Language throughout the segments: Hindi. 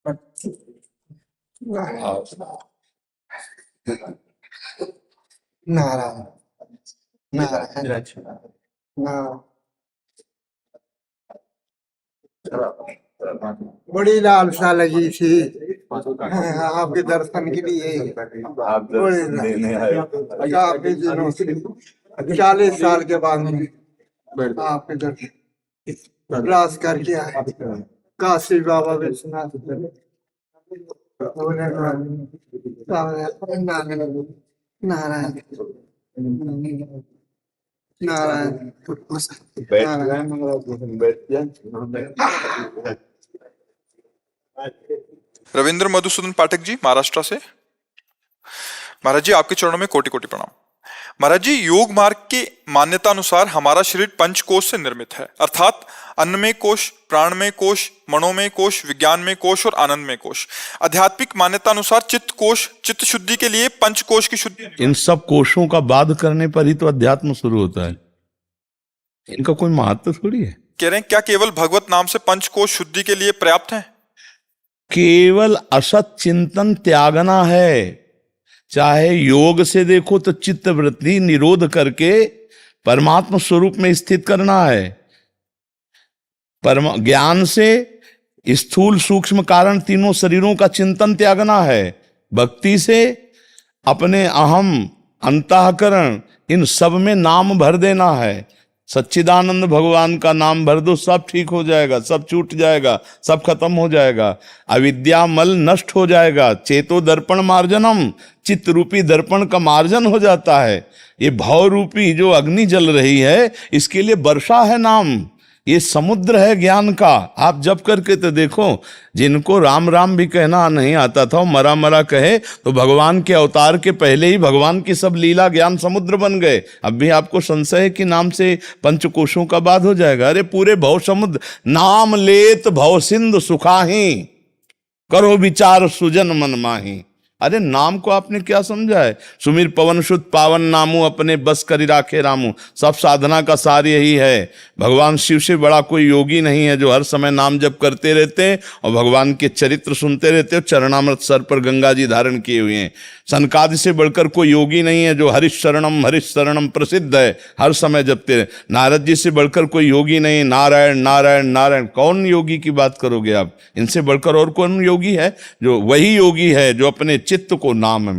नारायण नारायण नारायण। बड़ी लालसा लगी थी आपके दर्शन के लिए। आप दर्शन देने आए। काफी दिनों से 40 साल के बाद में आपके दर्शन क्लास करके आए। काशी बाबा विश्वनाथ नारायण नारायण। रविंद्र मधुसूदन पाठक जी, महाराष्ट्र से। महाराज जी, आपके चरणों में कोटि कोटि प्रणाम। महाराज जी, योग मार्ग के मान्यता अनुसार हमारा शरीर पंच कोश से निर्मित है, अर्थात अन्नमय कोश, प्राणमय कोश, मनोमय कोश, विज्ञानमय कोश और आनंदमय कोश। आध्यात्मिक मान्यता अनुसार चित्त कोश, चित्त शुद्धि के लिए पंच कोश की शुद्धि। इन सब कोशों का बाध करने पर ही तो अध्यात्म शुरू होता है। इनका कोई महत्व थोड़ी है। कह रहे हैं क्या केवल भगवत नाम से पंच कोश शुद्धि के लिए पर्याप्त है? केवल असत चिंतन त्यागना है। चाहे योग से देखो तो चित्त वृत्ति निरोध करके परमात्मा स्वरूप में स्थित करना है। ज्ञान से स्थूल सूक्ष्म कारण तीनों शरीरों का चिंतन त्यागना है। भक्ति से अपने अहम अंतःकरण इन सब में नाम भर देना है। सच्चिदानंद भगवान का नाम भर दो, सब ठीक हो जाएगा, सब छूट जाएगा, सब खत्म हो जाएगा। अविद्या मल नष्ट हो जाएगा। चेतो दर्पण मार्जनम, चित्त रूपी दर्पण का मार्जन हो जाता है। ये भाव रूपी जो अग्नि जल रही है, इसके लिए वर्षा है नाम। ये समुद्र है ज्ञान का। आप जप करके तो देखो, जिनको राम राम भी कहना नहीं आता था, मरा मरा कहे, तो भगवान के अवतार के पहले ही भगवान की सब लीला ज्ञान समुद्र बन गए। अब भी आपको संशय है कि नाम से पंचकोशों का बाध हो जाएगा? अरे पूरे भव समुद्र, नाम लेत भव सिंधु सुखाही, करो विचार सुजन मन माही। अरे नाम को आपने क्या समझा है? सुमिर पवन सुत पावन नामू, अपने बस करी राखे रामू। सब साधना का सार यही है। भगवान शिव से बड़ा कोई योगी नहीं है जो हर समय नाम जप करते रहते हैं और भगवान के चरित्र सुनते रहते हो। चरणामृत सर पर गंगा जी धारण किए हुए हैं। सनकादि से बढ़कर कोई योगी नहीं है जो हरिश शरणम प्रसिद्ध है, हर समय जपते रहे। नारद जी से बढ़कर कोई योगी नहीं। नारायण नारायण नारायण। कौन योगी की बात करोगे आप? इनसे बढ़कर और कौन योगी है? जो वही योगी है जो अपने चित्त को नाम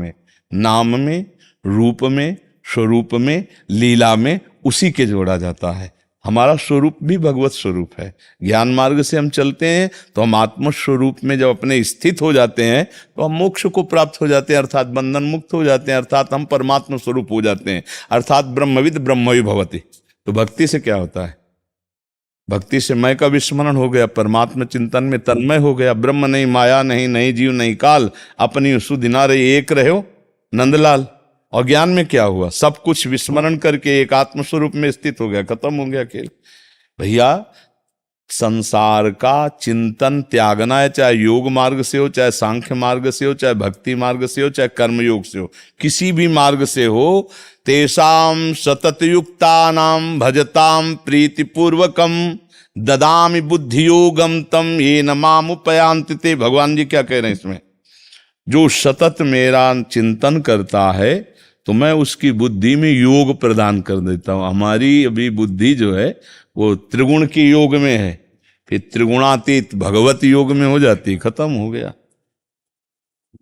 में, रूप में, स्वरूप में, लीला में उसी के जोड़ा जाता है। हमारा स्वरूप भी भगवत स्वरूप है। ज्ञान मार्ग से हम चलते हैं तो हम आत्म स्वरूप में जब अपने स्थित हो जाते हैं तो हम मोक्ष को प्राप्त हो जाते हैं, अर्थात बंधन मुक्त हो जाते हैं, अर्थात हम परमात्मा स्वरूप हो जाते हैं, अर्थात ब्रह्मविद ब्रह्मवि भवति। तो भक्ति से क्या होता है? भक्ति से मैं का विस्मरण हो गया, परमात्मा चिंतन में तन्मय हो गया। ब्रह्म नहीं, माया नहीं, नहीं जीव नहीं काल, अपनी सुदिना रही एक रहो नंदलाल। और ज्ञान में क्या हुआ? सब कुछ विस्मरण करके एक आत्मस्वरूप में स्थित हो गया, खत्म हो गया खेल। भैया संसार का चिंतन त्यागना है, चाहे योग मार्ग से हो, चाहे सांख्य मार्ग से हो, चाहे भक्ति मार्ग से हो, चाहे कर्मयोग से हो, किसी भी मार्ग से हो। तेषाम सततयुक्तानां भजताम प्रीतिपूर्वकम ददामि बुद्धियोगम तम येन माम उपयान्ति ते। भगवान जी क्या कह रहे हैं इसमें? जो सतत मेरा चिंतन करता है तो मैं उसकी बुद्धि में योग प्रदान कर देता हूँ। हमारी अभी बुद्धि जो है वो त्रिगुण के योग में है, फिर त्रिगुणातीत भगवत योग में हो जाती, खत्म हो गया।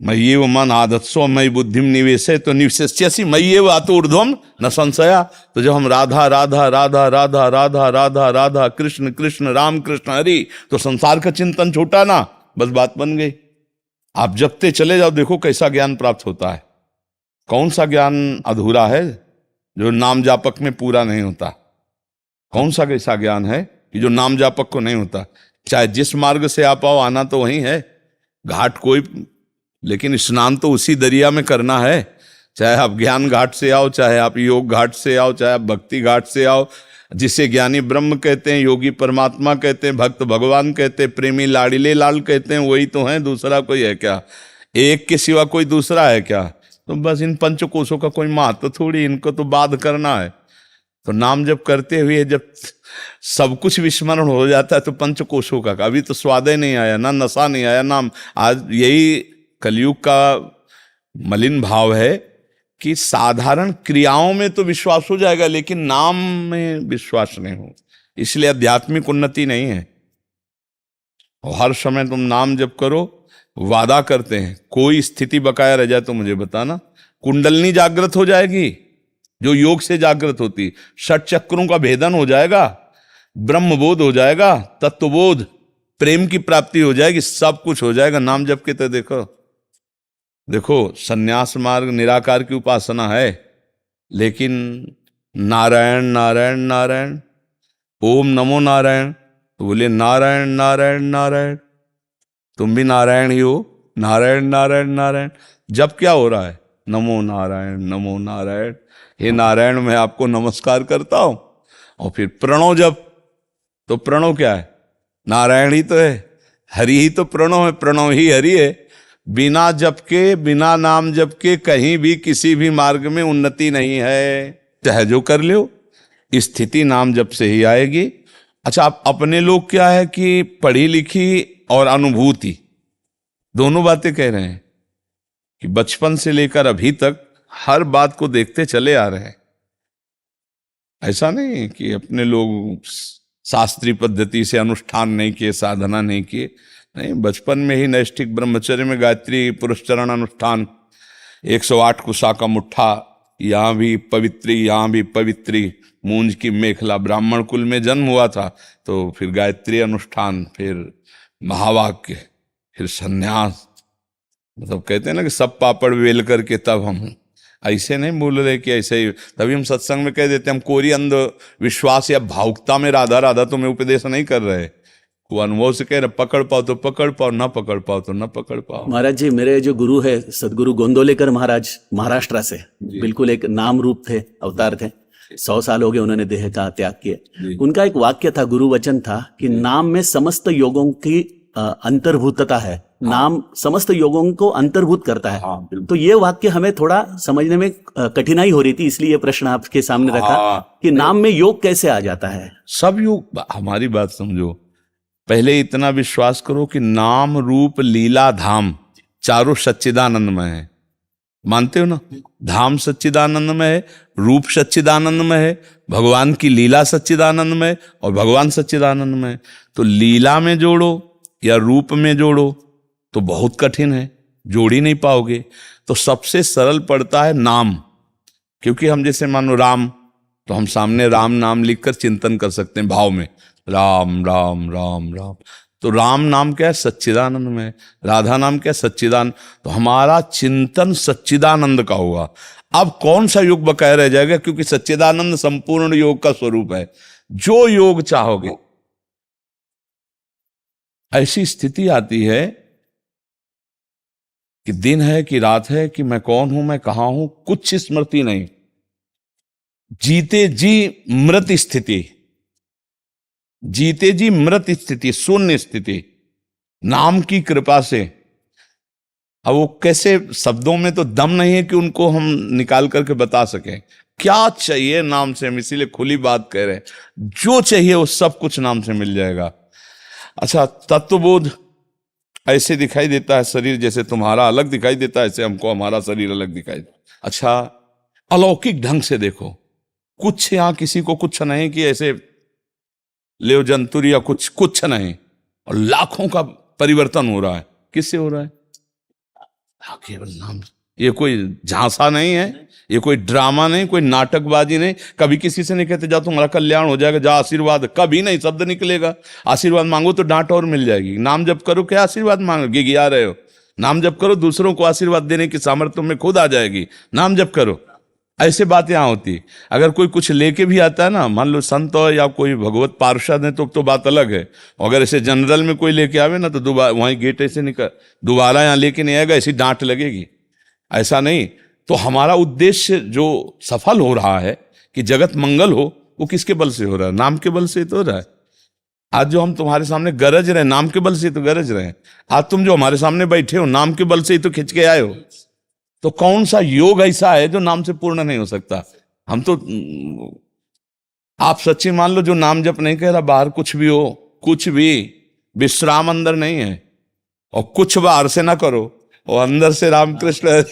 मय्येव मन आदत्सो मयि बुद्धिम निवेशय तो निवेश्यसि मय्येव अतो ऊर्ध्वम न संशया। तो जब हम राधा राधा राधा राधा राधा राधा राधा कृष्ण कृष्ण राम कृष्ण हरि, तो संसार का चिंतन छूटा ना, बस बात बन गई। आप जपते चले जाओ, देखो कैसा ज्ञान प्राप्त होता है। कौन सा ज्ञान अधूरा है जो नाम जापक में पूरा नहीं होता? कौन सा कैसा ज्ञान है कि जो नाम जापक को नहीं होता? चाहे जिस मार्ग से आप आओ, आना तो वही है, घाट कोई, लेकिन स्नान तो उसी दरिया में करना है। चाहे आप ज्ञान घाट से आओ, चाहे आप योग घाट से आओ, चाहे आप भक्ति घाट से आओ। जिसे ज्ञानी ब्रह्म कहते हैं, योगी परमात्मा कहते हैं, भक्त भगवान कहते हैं, प्रेमी लाडिले लाल कहते हैं, वही तो है। दूसरा कोई है क्या? एक के सिवा कोई दूसरा है क्या? तो बस इन पंचकोशों का कोई महत्व थोड़ी, इनको तो बाध करना है। तो नाम जब करते हुए जब सब कुछ विस्मरण हो जाता है तो पंचकोशों का अभी तो स्वाद ही नहीं आया, ना नशा नहीं आया नाम। आज यही कलयुग का मलिन भाव है कि साधारण क्रियाओं में तो विश्वास हो जाएगा लेकिन नाम में विश्वास नहीं हो, इसलिए आध्यात्मिक उन्नति नहीं है। और हर समय तुम नाम जप करो, वादा करते हैं कोई स्थिति बकाया रह जाए तो मुझे बताना, कुंडलनी जागृत हो जाएगी जो योग से जागृत होती, षट चक्रों का भेदन हो जाएगा, ब्रह्मबोध हो जाएगा, तत्वबोध, प्रेम की प्राप्ति हो जाएगी, सब कुछ हो जाएगा नाम जप के। तो देखो सन्यास मार्ग निराकार की उपासना है लेकिन नारायण नारायण नारायण, ओम नमो नारायण, तो बोले नारायण नारायण नारायण, तुम भी नारायण ही हो, नारायण नारायण नारायण। जब क्या हो रहा है, नमो नारायण नमो नारायण, हे नारायण मैं आपको नमस्कार करता हूं। और फिर प्रणव जप, तो प्रणव क्या है, नारायण ही तो है, हरि ही तो प्रणव है, प्रणव ही हरि है। बिना जप के, बिना नाम जप के कहीं भी किसी भी मार्ग में उन्नति नहीं है, चाहे जो कर लो, स्थिति नाम जप से ही आएगी। अच्छा, आप अपने लोग क्या है कि पढ़ी लिखी और अनुभूति दोनों बातें कह रहे हैं कि बचपन से लेकर अभी तक हर बात को देखते चले आ रहे हैं। ऐसा नहीं कि अपने लोग शास्त्रीय पद्धति से अनुष्ठान नहीं किए, साधना नहीं किए, नहीं, बचपन में ही नैष्ठिक ब्रह्मचर्य में गायत्री पुरस्चरण अनुष्ठान, 108 कुशा का मुट्ठा, यहाँ भी पवित्री, यहाँ भी पवित्री, मूंज की मेखला, ब्राह्मण कुल में जन्म हुआ था तो फिर गायत्री अनुष्ठान, फिर महावाक्य, फिर संन्यास। मतलब कहते हैं ना कि सब पापड़ वेल करके तब हम, ऐसे नहीं बोल रहे कि ऐसे ही, तभी हम सत्संग में कह देते हैं हम कोरी अंध विश्वास या भावुकता में राधा राधा तुम्हें उपदेश नहीं कर रहे, वो अनुभव से कह रहे, पकड़ पाओ तो पकड़ पाओ, ना पकड़ पाओ तो ना पकड़ पाओ। महाराज जी, मेरे जो गुरु है सदगुरु गोंदोलेकर महाराज, महाराष्ट्र से, बिल्कुल एक नाम रूप थे, अवतार थे, 100 साल हो गए उन्होंने देह का त्याग किया। उनका एक वाक्य था, गुरु वचन था कि नाम में समस्त योगों की अंतर्भूतता है, नाम समस्त योगों को अंतर्भूत करता है। तो ये वाक्य हमें थोड़ा समझने में कठिनाई हो रही थी, इसलिए ये प्रश्न आपके सामने रखा कि नाम में योग कैसे आ जाता है। सब योग, हमारी बात समझो, पहले इतना विश्वास करो कि नाम रूप लीला धाम चारों सच्चिदानंदमय है, मानते हो ना? धाम सच्चिदानंदमय है, रूप सच्चिदानंदमय है, भगवान की लीला सच्चिदानंदमय और भगवान सच्चिदानंदमय। तो लीला में जोड़ो या रूप में जोड़ो तो बहुत कठिन है, जोड़ ही नहीं पाओगे। तो सबसे सरल पड़ता है नाम, क्योंकि हम जैसे मानो राम, तो हम सामने राम नाम लिखकर चिंतन कर सकते हैं भाव में, राम राम राम राम। तो राम नाम क्या है, सच्चिदानंद में, राधा नाम क्या है, सच्चिदानंद। तो हमारा चिंतन सच्चिदानंद का होगा। अब कौन सा योग बकाया रह जाएगा, क्योंकि सच्चिदानंद संपूर्ण योग का स्वरूप है। जो योग चाहोगे, ऐसी स्थिति आती है कि दिन है कि रात है, कि मैं कौन हूं, मैं कहां हूं, कुछ स्मृति नहीं, जीते जी मृत स्थिति, जीते जी मृत स्थिति, शून्य स्थिति, नाम की कृपा से। अब वो कैसे, शब्दों में तो दम नहीं है कि उनको हम निकाल करके बता सकें क्या चाहिए नाम से। हम इसीलिए खुली बात कह रहे हैं, जो चाहिए वो सब कुछ नाम से मिल जाएगा। अच्छा, तत्वबोध ऐसे दिखाई देता है, शरीर जैसे तुम्हारा अलग दिखाई देता है, ऐसे हमको हमारा शरीर अलग दिखाई देता। अच्छा, अलौकिक ढंग से देखो, कुछ यहां किसी को कुछ नहीं कि ऐसे लेव जंतुर या कुछ नहीं, और लाखों का परिवर्तन हो रहा है। किससे हो रहा है? केवल नाम। ये कोई झांसा नहीं है, ये कोई ड्रामा नहीं, कोई नाटकबाजी नहीं। कभी किसी से नहीं कहते जा तुम्हारा कल्याण हो जाएगा, जा आशीर्वाद, कभी नहीं शब्द निकलेगा। आशीर्वाद मांगो तो डांट और मिल जाएगी। नाम जप करो, क्या आशीर्वाद मांगोगे, गिया रहे हो। नाम जप करो, दूसरों को आशीर्वाद देने की सामर्थ्य तुम्हें खुद आ जाएगी। नाम जप करो, ऐसे बात यहाँ होती। अगर कोई कुछ लेके भी आता है ना, मान लो संत हो या कोई भगवत पार्षद है, तो बात अलग है। अगर ऐसे जनरल में कोई लेके आवे ना, तो दोबारा वहीं गेट ऐसे निकल, दोबारा यहाँ लेके नहीं आएगा, ऐसी डांट लगेगी। ऐसा नहीं। तो हमारा उद्देश्य जो सफल हो रहा है कि जगत मंगल हो, वो किसके बल से हो रहा है? नाम के बल से तो हो रहा है। आज जो हम तुम्हारे सामने गरज रहे, नाम के बल से तो गरज रहे। आज तुम जो हमारे सामने बैठे हो, नाम के बल से ही तो खिंच के आए हो। तो कौन सा योग ऐसा है जो नाम से पूर्ण नहीं हो सकता? हम तो आप सच्ची मान लो, जो नाम जप नहीं कह रहा, बाहर कुछ भी हो, कुछ भी, विश्राम अंदर नहीं है, और कुछ बाहर से ना करो और अंदर से रामकृष्ण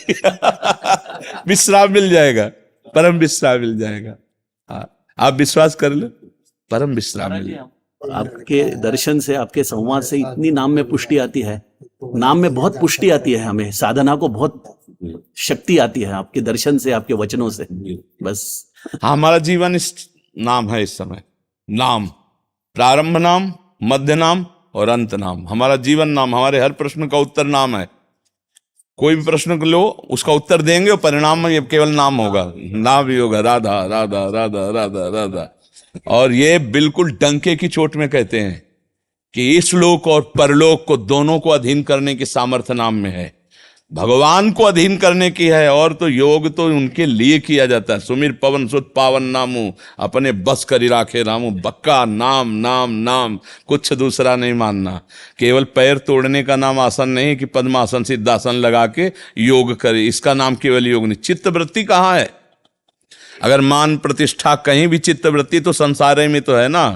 विश्राम मिल जाएगा, परम विश्राम मिल जाएगा। हाँ, आप विश्वास कर लो, परम विश्राम मिल जाएगा। आपके दर्शन से, आपके संवाद से इतनी नाम में पुष्टि आती है, नाम में बहुत पुष्टि आती है, हमें साधना को बहुत शक्ति आती है आपके दर्शन से, आपके वचनों से। बस हाँ, हमारा जीवन इस नाम है, इस समय नाम, प्रारंभ नाम, मध्य नाम और अंत नाम, हमारा जीवन नाम, हमारे हर प्रश्न का उत्तर नाम है। कोई भी प्रश्न लो, उसका उत्तर देंगे और परिणाम में केवल नाम होगा, नाम ही होगा, राधा राधा राधा राधा राधा। और ये बिल्कुल डंके की चोट में कहते हैं कि इस लोक और परलोक को दोनों को अधीन करने की सामर्थ्य नाम में है, भगवान को अधीन करने की है। और तो योग तो उनके लिए किया जाता है। सुमिर पवन सुत पावन नामू, अपने बस करी राखे रामू। बक्का नाम नाम नाम, कुछ दूसरा नहीं मानना। केवल पैर तोड़ने का नाम आसन नहीं कि पद्मासन सिद्धासन लगा के योग करे, इसका नाम केवल योग नहीं। चित्तवृत्ति कहाँ है? अगर मान प्रतिष्ठा कहीं भी चित्तवृत्ति तो संसार में तो है ना।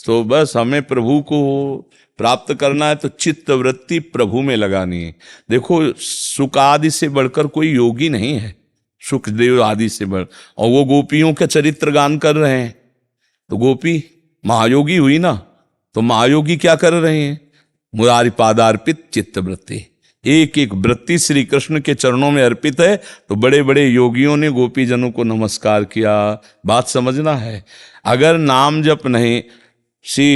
तो बस हमें प्रभु को प्राप्त करना है तो चित्तवृत्ति प्रभु में लगानी है। देखो, सुख आदि से बढ़कर कोई योगी नहीं है, सुखदेव आदि से बढ़। और वो गोपियों के चरित्र गान कर रहे हैं, तो गोपी महायोगी हुई ना। तो महायोगी क्या कर रहे हैं? मुरारी पादार्पित चित्तवृत्ति, एक एक वृत्ति श्री कृष्ण के चरणों में अर्पित है। तो बड़े बड़े योगियों ने गोपीजनों को नमस्कार किया। बात समझना है। अगर नाम जप नहीं, श्री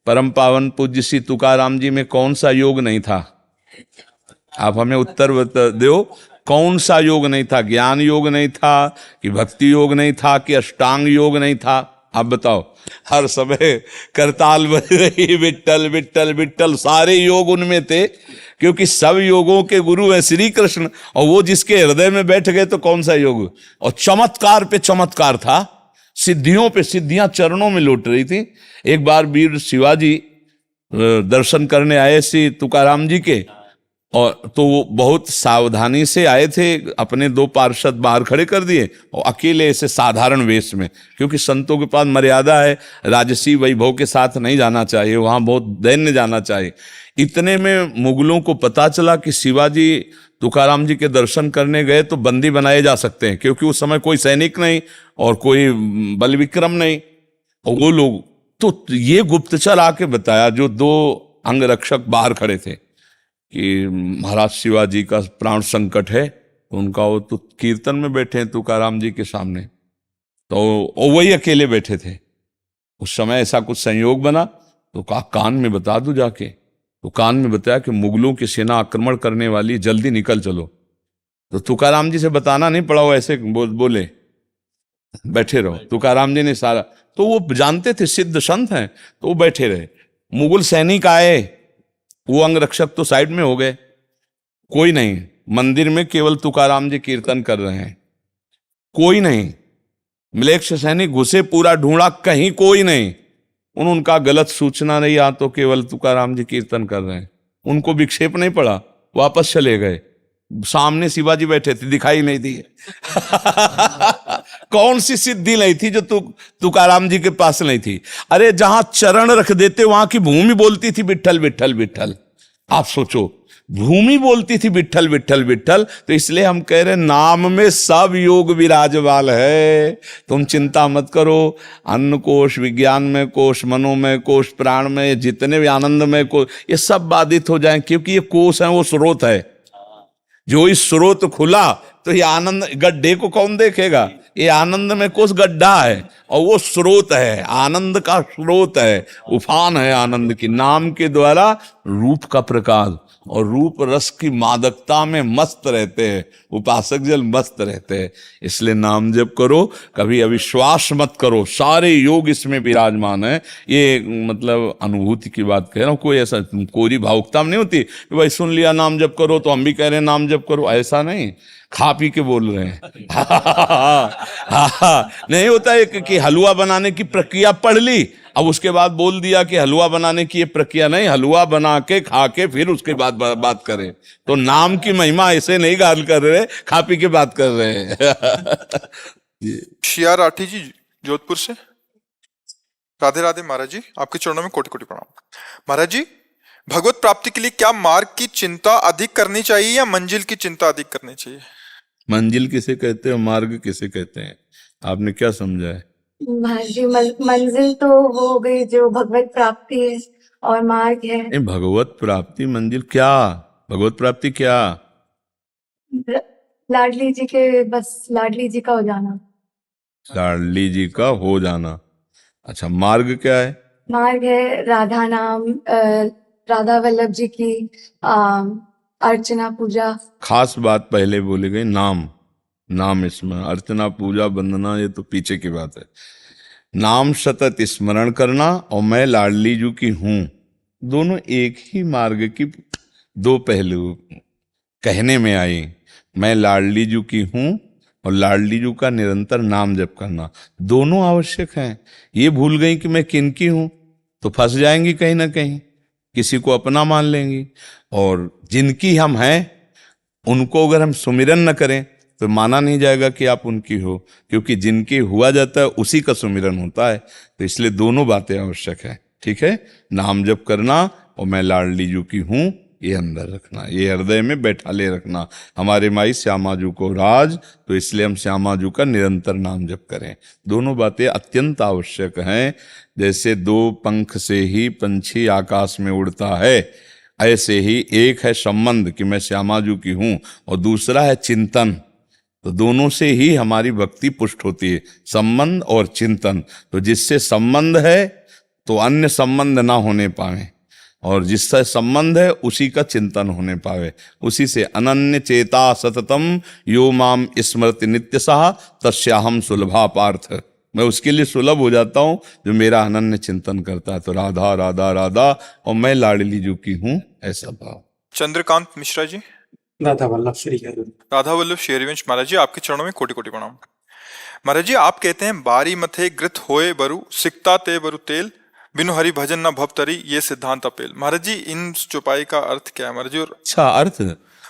परम पावन पूज्य श्री तुकाराम जी में कौन सा योग नहीं था? आप हमें उत्तर दो, कौन सा योग नहीं था? ज्ञान योग नहीं था कि भक्ति योग नहीं था कि अष्टांग योग नहीं था? आप बताओ। हर समय करताल बज रही, विट्ठल विट्ठल विट्ठल, सारे योग उनमें थे, क्योंकि सब योगों के गुरु है श्री कृष्ण। और वो जिसके हृदय में बैठ गए तो कौन सा योग? और चमत्कार पे चमत्कार था, सिद्धियों पे सिद्धियां चरणों में लौट रही थी। एक बार वीर शिवाजी दर्शन करने आए श्री तुकाराम जी के, और तो वो बहुत सावधानी से आए थे, अपने दो पार्षद बाहर खड़े कर दिए और अकेले ऐसे साधारण वेश में, क्योंकि संतों के पास मर्यादा है, राजसी वैभव के साथ नहीं जाना चाहिए, वहां बहुत दैन्य जाना चाहिए। इतने में मुगलों को पता चला कि शिवाजी तुकाराम जी के दर्शन करने गए तो बंदी बनाए जा सकते हैं, क्योंकि उस समय कोई सैनिक नहीं और कोई बल विक्रम नहीं। और वो लोग तो ये गुप्तचर आके बताया, जो दो अंगरक्षक बाहर खड़े थे, कि महाराज शिवाजी का प्राण संकट है। तो उनका वो तो कीर्तन में बैठे हैं तुकाराम जी के सामने, तो वही अकेले बैठे थे। उस समय ऐसा कुछ संयोग बना, तो कहा कान में बता दो जाके। तो कान में बताया कि मुगलों की सेना आक्रमण करने वाली, जल्दी निकल चलो। तो तुकाराम जी से बताना नहीं पड़ा, वो ऐसे बोले बैठे रहो। तुकाराम जी ने सारा, तो वो जानते थे सिद्ध संत हैं, तो वो बैठे रहे। मुगल सैनिक आए, वो अंगरक्षक तो साइड में हो गए, कोई नहीं। मंदिर में केवल तुकाराम जी कीर्तन कर रहे हैं, कोई नहीं। मिलेक्ष सैनिक घुसे, पूरा ढूंढा, कहीं कोई नहीं। उनका गलत सूचना नहीं, या तो केवल तुकाराम जी कीर्तन कर रहे हैं। उनको विक्षेप नहीं पड़ा, वापस चले गए। सामने शिवाजी बैठे थे, दिखाई नहीं दी। कौन सी सिद्धि नहीं थी जो तुकाराम जी के पास नहीं थी? अरे जहां चरण रख देते वहां की भूमि बोलती थी विट्ठल विट्ठल विट्ठल। आप सोचो, भूमि बोलती थी विट्ठल विट्ठल विट्ठल। तो इसलिए हम कह रहे नाम में सब योग विराजमान है। तुम चिंता मत करो। अन्न कोश, विज्ञान में कोश, मनोमय कोश, प्राण में, जितने भी आनंद में कोश, ये सब बाधित हो जाएं, क्योंकि ये कोश है, वो स्रोत है। जो इस स्रोत खुला तो ये आनंद, गड्ढे को कौन देखेगा? ये आनंद में कोश गड्ढा है और वो स्रोत है, आनंद का स्रोत है, उफान है आनंद की। नाम के द्वारा रूप का प्रकाश और रूप रस की मादकता में मस्त रहते हैं उपासक जल, मस्त रहते हैं। इसलिए नाम जप करो, कभी अविश्वास मत करो, सारे योग इसमें विराजमान है। ये मतलब अनुभूति की बात कह रहा हूँ, कोई ऐसा कोरी भावुकता नहीं होती कि भाई सुन लिया नाम जप करो तो हम भी कह रहे हैं नाम जप करो, ऐसा नहीं। खा पी के बोल रहे हैं। नहीं होता है कि हलवा बनाने की प्रक्रिया पढ़ ली, अब उसके बाद बोल दिया कि हलवा बनाने की ये प्रक्रिया नहीं, हलवा बना के खा के फिर उसके बाद बात करें। तो नाम की महिमा ऐसे नहीं गाल कर रहे, खा पी के बात कर रहे हैं। शिया राठी जी जोधपुर से। राधे राधे महाराज जी, आपके चरणों में कोटि कोटि प्रणाम। महाराज जी, भगवत प्राप्ति के लिए क्या मार्ग की चिंता अधिक करनी चाहिए या मंजिल की चिंता अधिक करनी चाहिए? मंजिल किसे कहते हैं, मार्ग किसे कहते हैं, आपने क्या समझा है? महाराज जी, मंजिल तो वो हो गई जो भगवत प्राप्ति है, और मार्ग है नहीं, भगवत प्राप्ति मंजिल क्या, भगवत प्राप्ति क्या? लाडली जी के, बस लाडली जी का हो जाना। लाडली जी का हो जाना। अच्छा, मार्ग क्या है? मार्ग है राधा नाम, राधा वल्लभ जी की अर्चना पूजा। खास बात पहले बोली गई, नाम, नाम स्मरण, अर्चना पूजा वंदना ये तो पीछे की बात है। नाम सतत स्मरण करना और मैं लाडली जी की हूं, दोनों एक ही मार्ग की दो पहलू कहने में आई। मैं लाडली जी की हूं और लाडली जी का निरंतर नाम जप करना, दोनों आवश्यक हैं। ये भूल गई कि मैं किनकी हूं तो फंस जाएंगी कहीं ना कहीं, किसी को अपना मान लेंगी। और जिनकी हम हैं उनको अगर हम सुमिरन न करें तो माना नहीं जाएगा कि आप उनकी हो, क्योंकि जिनकी हुआ जाता है उसी का सुमिरन होता है। तो इसलिए दोनों बातें आवश्यक है। ठीक है, नाम जप करना और मैं लाडली जी की हूं ये अंदर रखना, ये हृदय में बैठा ले रखना। हमारे माई श्यामा जी को राज, तो इसलिए हम श्यामा जी का निरंतर नाम जप करें। दोनों बातें अत्यंत आवश्यक हैं। जैसे दो पंख से ही पंछी आकाश में उड़ता है, ऐसे ही एक है संबंध कि मैं श्यामा जी की हूं और दूसरा है चिंतन। तो दोनों से ही हमारी भक्ति पुष्ट होती है, संबंध और चिंतन। तो जिससे संबंध है तो अन्य संबंध ना होने पाए, और जिससे संबंध है उसी का चिंतन होने पावे। उसी से अनन्य चेता सततम यो माम स्मृति नित्य सहा तस्याहम सुलभा पार्थ, मैं उसके लिए सुलभ हो जाता हूं जो मेरा अनन्य चिंतन करता है। तो राधा राधा राधा और मैं लाडली जी की हूं, ऐसा भाव। चंद्रकांत मिश्रा जी। राधा वल्लभ श्री हरि। राधा वल्लभ श्री हरिवंश महाराज जी, आपके चरणों में कोटि कोटि प्रणाम। महाराज जी, आप कहते हैं बारी मथे घृत होए बरु सिकता ते बरु तेल, बिनु हरि भजन न भव तरी, ये सिद्धांत अपेल। महाराज जी, इन चौपाई का अर्थ क्या है महाराज जी? और अच्छा अर्थ,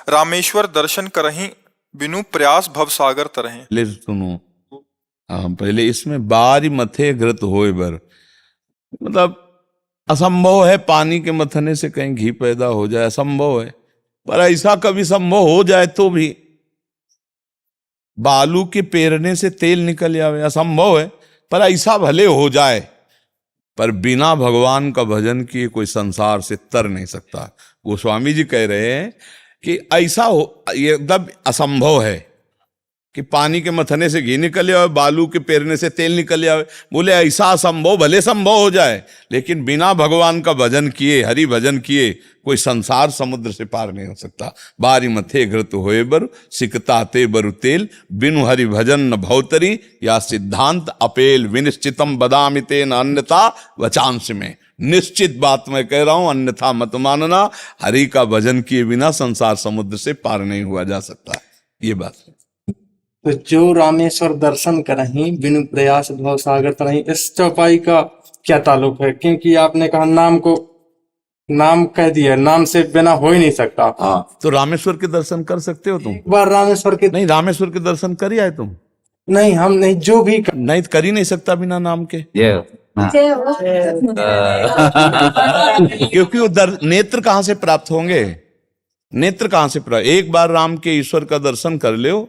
रामेश्वर दर्शन करहीं बिनु प्रयास भव सागर तरहीं। ले सुनो, हाँ पहले इसमें बारी मथे घृत होए बर, मतलब असंभव है पानी के मथने से कहीं घी पैदा हो जाए, असंभव है। पर ऐसा कभी संभव हो जाए तो भी बालू के पेरने से तेल निकल जाए, असंभव है। पर ऐसा भले हो जाए, पर बिना भगवान का भजन किए कोई संसार से तर नहीं सकता। गोस्वामी जी कह रहे हैं कि ऐसा हो, ये एकदम असंभव है कि पानी के मथने से घी निकल जाए, बालू के पेरने से तेल निकल जाए। बोले ऐसा असंभव भले संभव हो जाए, लेकिन बिना भगवान का भजन किए, हरि भजन किए, कोई संसार समुद्र से पार नहीं हो सकता। बारी मथे घृत होए बर सिकता ते बरु तेल, बिनु हरि भजन न भवतरी, या सिद्धांत अपेल विनिश्चितम बदामि तेन अन्यथा वचांश में। निश्चित बात मैं कह रहा हूं, अन्यथा मत मानना। हरि का भजन किए बिना संसार समुद्र से पार नहीं हुआ जा सकता, ये बात है। तो जो रामेश्वर दर्शन करहीं बिनु प्रयास भव सागर तरहीं, इस चौपाई का क्या ताल्लुक है? क्योंकि आपने कहा नाम को, नाम कह दिया, नाम से बिना हो ही नहीं सकता। हाँ, तो रामेश्वर के दर्शन कर सकते हो तुम? एक बार रामेश्वर के, नहीं, रामेश्वर के दर्शन कर आए तुम? नहीं हम नहीं, जो भी नहीं, कर ही नहीं सकता बिना नाम के। जय हो। क्योंकि वो नेत्र कहां से प्राप्त होंगे? नेत्र कहां से प्राप्त? एक बार राम के ईश्वर का दर्शन कर लो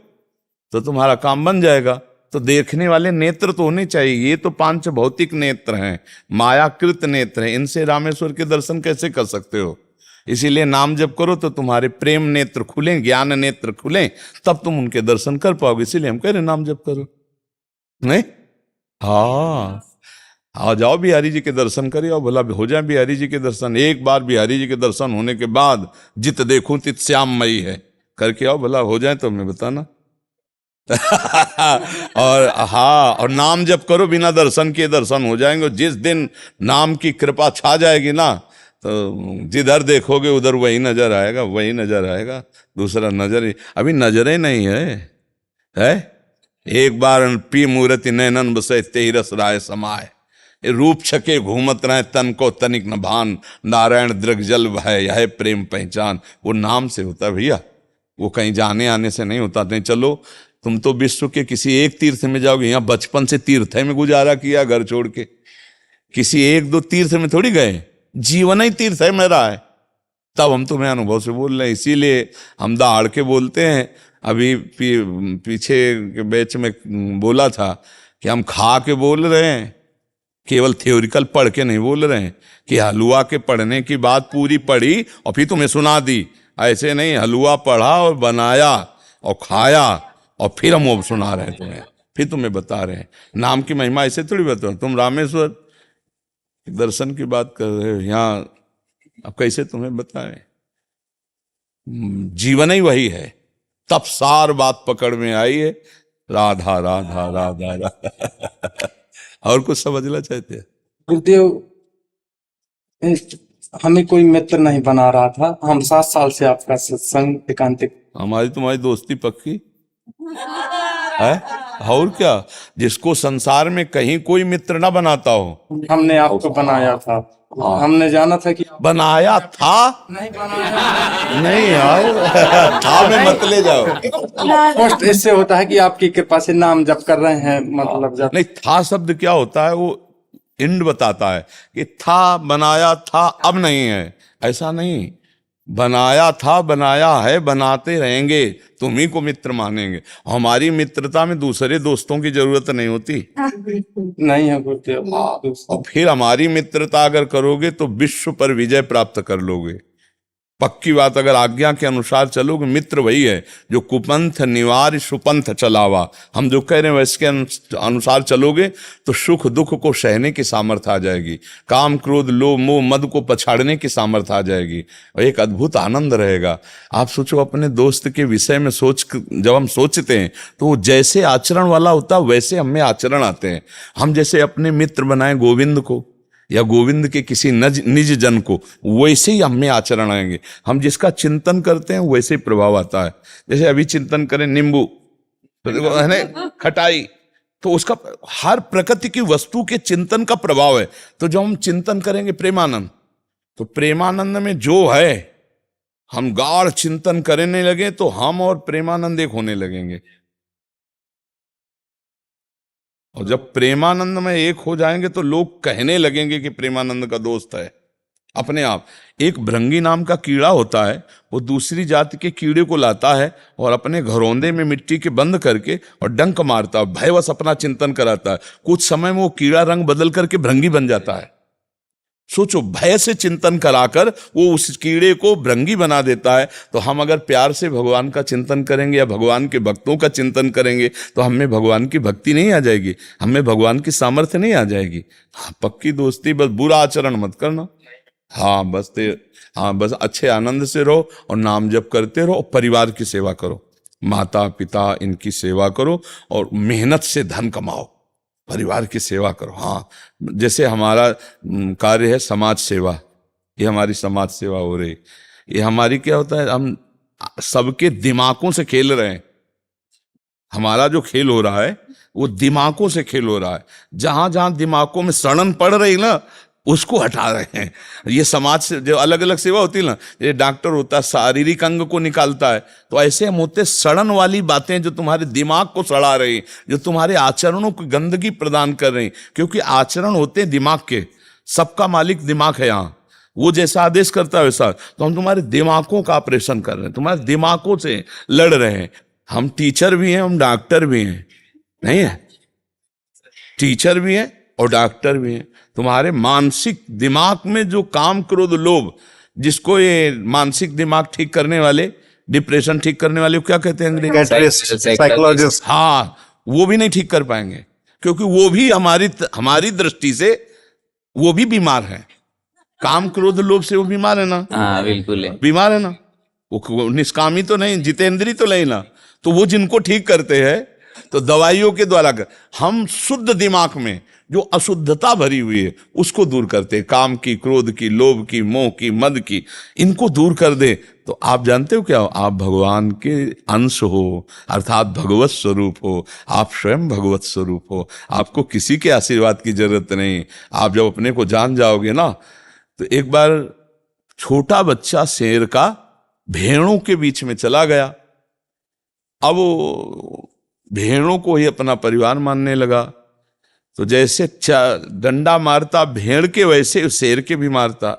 तो तुम्हारा काम बन जाएगा। तो देखने वाले नेत्र तो होने चाहिए। ये तो पांच भौतिक नेत्र हैं, मायाकृत नेत्र हैं, इनसे रामेश्वर के दर्शन कैसे कर सकते हो? इसीलिए नाम जप करो तो तुम्हारे प्रेम नेत्र खुलें, ज्ञान नेत्र खुलें, तब तुम उनके दर्शन कर पाओगे। इसीलिए हम कह रहे नाम जप करो। नहीं, हाँ, आ जाओ बिहारी जी के दर्शन करिए और भला हो जाए बिहारी जी के दर्शन। एक बार बिहारी जी के दर्शन होने के बाद जित देखूं तित श्याममयी है करके आओ, भला हो जाए तो हमें बताना। और हाँ, और नाम जप करो, बिना दर्शन के दर्शन हो जाएंगे। जिस दिन नाम की कृपा छा जाएगी ना, तो जिधर देखोगे उधर वही नजर आएगा, वही नजर आएगा, दूसरा नजर अभी नजरें नहीं है। एक बार पी मूर्ति नैनन बसे तेहि रस राय समाए, रूप छके घूमत रहे तन को तनिक न भान, नारायण दृग जल है यह प्रेम पहचान। वो नाम से होता भैया, वो कहीं जाने आने से नहीं होता। नहीं, चलो तुम तो विश्व के किसी एक तीर्थ में जाओगे, यहाँ बचपन से तीर्थ में गुजारा किया घर छोड़ के, किसी एक दो तीर्थ में थोड़ी गए, जीवन ही तीर्थ है मेरा है, तब हम तुम्हें अनुभव से बोल रहे हैं। इसीलिए हम दहाड़ के बोलते हैं। अभी पीछे के बैच में बोला था कि हम खा के बोल रहे हैं, केवल थ्योरिकल पढ़ के नहीं बोल रहे हैं कि हलवा के पढ़ने की बात पूरी पढ़ी और फिर तुम्हें सुना दी। ऐसे नहीं, हलवा पढ़ा और बनाया और खाया और फिर हम वो सुना रहे हैं तुम्हें, फिर तुम्हें बता रहे हैं। नाम की महिमा ऐसे थोड़ी बताओ। तुम रामेश्वर दर्शन की बात कर रहे हो यहाँ, अब कैसे तुम्हें बताएं? जीवन ही वही है। तब सार बात पकड़ में आई है, राधा राधा राधा राधा। और कुछ समझना चाहते हैं? गुरुदेव, हमें कोई मित्र नहीं बना रहा था। हम 7 साल से आपका सत्संग एकांतिक। हमारी तुम्हारी दोस्ती पक्की है। और क्या, जिसको संसार में कहीं कोई मित्र ना बनाता हो, हमने आपको बनाया था। हमने जाना था कि बनाया था नहीं बनाया। नहीं यार, था में मत ले जाओ। पोस्ट इससे होता है कि आपकी कृपा से नाम जप कर रहे हैं, मतलब जब नहीं, था शब्द क्या होता है, वो इंड बताता है कि था, बनाया था, अब नहीं है। ऐसा नहीं, बनाया था, बनाया है, बनाते रहेंगे, तुम ही को मित्र मानेंगे। हमारी मित्रता में दूसरे दोस्तों की जरूरत नहीं होती। नहीं है गुरुदेव। और फिर हमारी मित्रता अगर करोगे तो विश्व पर विजय प्राप्त कर लोगे। पक्की बात, अगर आज्ञा के अनुसार चलोगे, मित्र वही है जो कुपंथ निवार सुपंथ चलावा। हम जो कह रहे हैं वैसे के अनुसार चलोगे तो सुख दुख को सहने की सामर्थ्य आ जाएगी, काम क्रोध लोभ मोह मद को पछाड़ने की सामर्थ्य आ जाएगी, और एक अद्भुत आनंद रहेगा। आप सोचो, अपने दोस्त के विषय में जब हम सोचते हैं तो वो जैसे आचरण वाला होता है वैसे हमें आचरण आते हैं। हम जैसे अपने मित्र बनाए गोविंद को या गोविंद के किसी निज जन को, वैसे ही हमें आचरण आएंगे। हम जिसका चिंतन करते हैं वैसे ही प्रभाव आता है। जैसे अभी चिंतन करें नींबू, तो है ना खटाई, तो उसका हर प्रकृति की वस्तु के चिंतन का प्रभाव है। तो जब हम चिंतन करेंगे प्रेमानंद, तो प्रेमानंद में जो है, हम गाढ़ चिंतन करने लगे तो हम और प्रेमानंद एक होने लगेंगे। और जब प्रेमानंद में एक हो जाएंगे तो लोग कहने लगेंगे कि प्रेमानंद का दोस्त है। अपने आप एक भृंगी नाम का कीड़ा होता है, वो दूसरी जाति के कीड़े को लाता है और अपने घरौंदे में मिट्टी के बंद करके और डंक मारता है, भयवश अपना चिंतन कराता है। कुछ समय में वो कीड़ा रंग बदल करके भृंगी बन जाता है। सोचो, भय से चिंतन कराकर वो उस कीड़े को भृंगी बना देता है। तो हम अगर प्यार से भगवान का चिंतन करेंगे या भगवान के भक्तों का चिंतन करेंगे तो हमें भगवान की भक्ति नहीं आ जाएगी, हमें भगवान की सामर्थ्य नहीं आ जाएगी। हाँ, पक्की दोस्ती, बस बुरा आचरण मत करना। हाँ, बस अच्छे आनंद से रहो और नाम जप करते रहो और परिवार की सेवा करो, माता पिता इनकी सेवा करो और मेहनत से धन कमाओ, परिवार की सेवा करो। हाँ, जैसे हमारा कार्य है समाज सेवा, ये हमारी समाज सेवा हो रही। ये हमारी क्या होता है, हम सबके दिमागों से खेल रहे हैं। हमारा जो खेल हो रहा है वो दिमागों से खेल हो रहा है। जहां जहां दिमागों में सड़न पड़ रही ना, उसको हटा रहे हैं। ये समाज से जो अलग अलग सेवा होती है ना, ये डॉक्टर होता है शारीरिक अंग को निकालता है, तो ऐसे हम होते सड़न वाली बातें जो तुम्हारे दिमाग को सड़ा रही, जो तुम्हारे आचरणों को गंदगी प्रदान कर रही। क्योंकि आचरण होते हैं दिमाग के, सबका मालिक दिमाग है यहाँ, वो जैसा आदेश करता है वैसा। तो हम तुम्हारे दिमागों का ऑपरेशन कर रहे हैं, तुम्हारे दिमागों से लड़ रहे हैं। हम टीचर भी हैं, हम डॉक्टर भी हैं, नहीं है? टीचर भी हैं और डॉक्टर भी हैं। तुम्हारे मानसिक दिमाग में जो काम क्रोध लोभ, जिसको ये मानसिक दिमाग ठीक करने वाले, डिप्रेशन ठीक करने वाले, क्या कहते हैं साइकोलॉजिस्ट। हाँ, वो भी नहीं ठीक कर पाएंगे, क्योंकि वो भी हमारी दृष्टि से वो भी बीमार है। काम क्रोध लोभ से वो बीमार है ना? हाँ बिल्कुल है। बीमार है ना? वो निष्कामी तो नहीं, जितेंद्री तो नहीं ना। तो वो जिनको ठीक करते हैं तो दवाइयों के द्वारा हम शुद्ध दिमाग में जो अशुद्धता भरी हुई है उसको दूर करते हैं। काम की, क्रोध की, लोभ की, मोह की, मद की, इनको दूर कर दे तो आप जानते हो क्या हो? आप भगवान के अंश हो, अर्थात भगवत स्वरूप हो। आप स्वयं भगवत स्वरूप हो, आपको किसी के आशीर्वाद की जरूरत नहीं। आप जब अपने को जान जाओगे ना, तो एक बार छोटा बच्चा शेर का भेड़ों के बीच में चला गया। अब वो भेड़ों को ही अपना परिवार मानने लगा। तो जैसे डंडा मारता भेड़ के, वैसे शेर के भी मारता।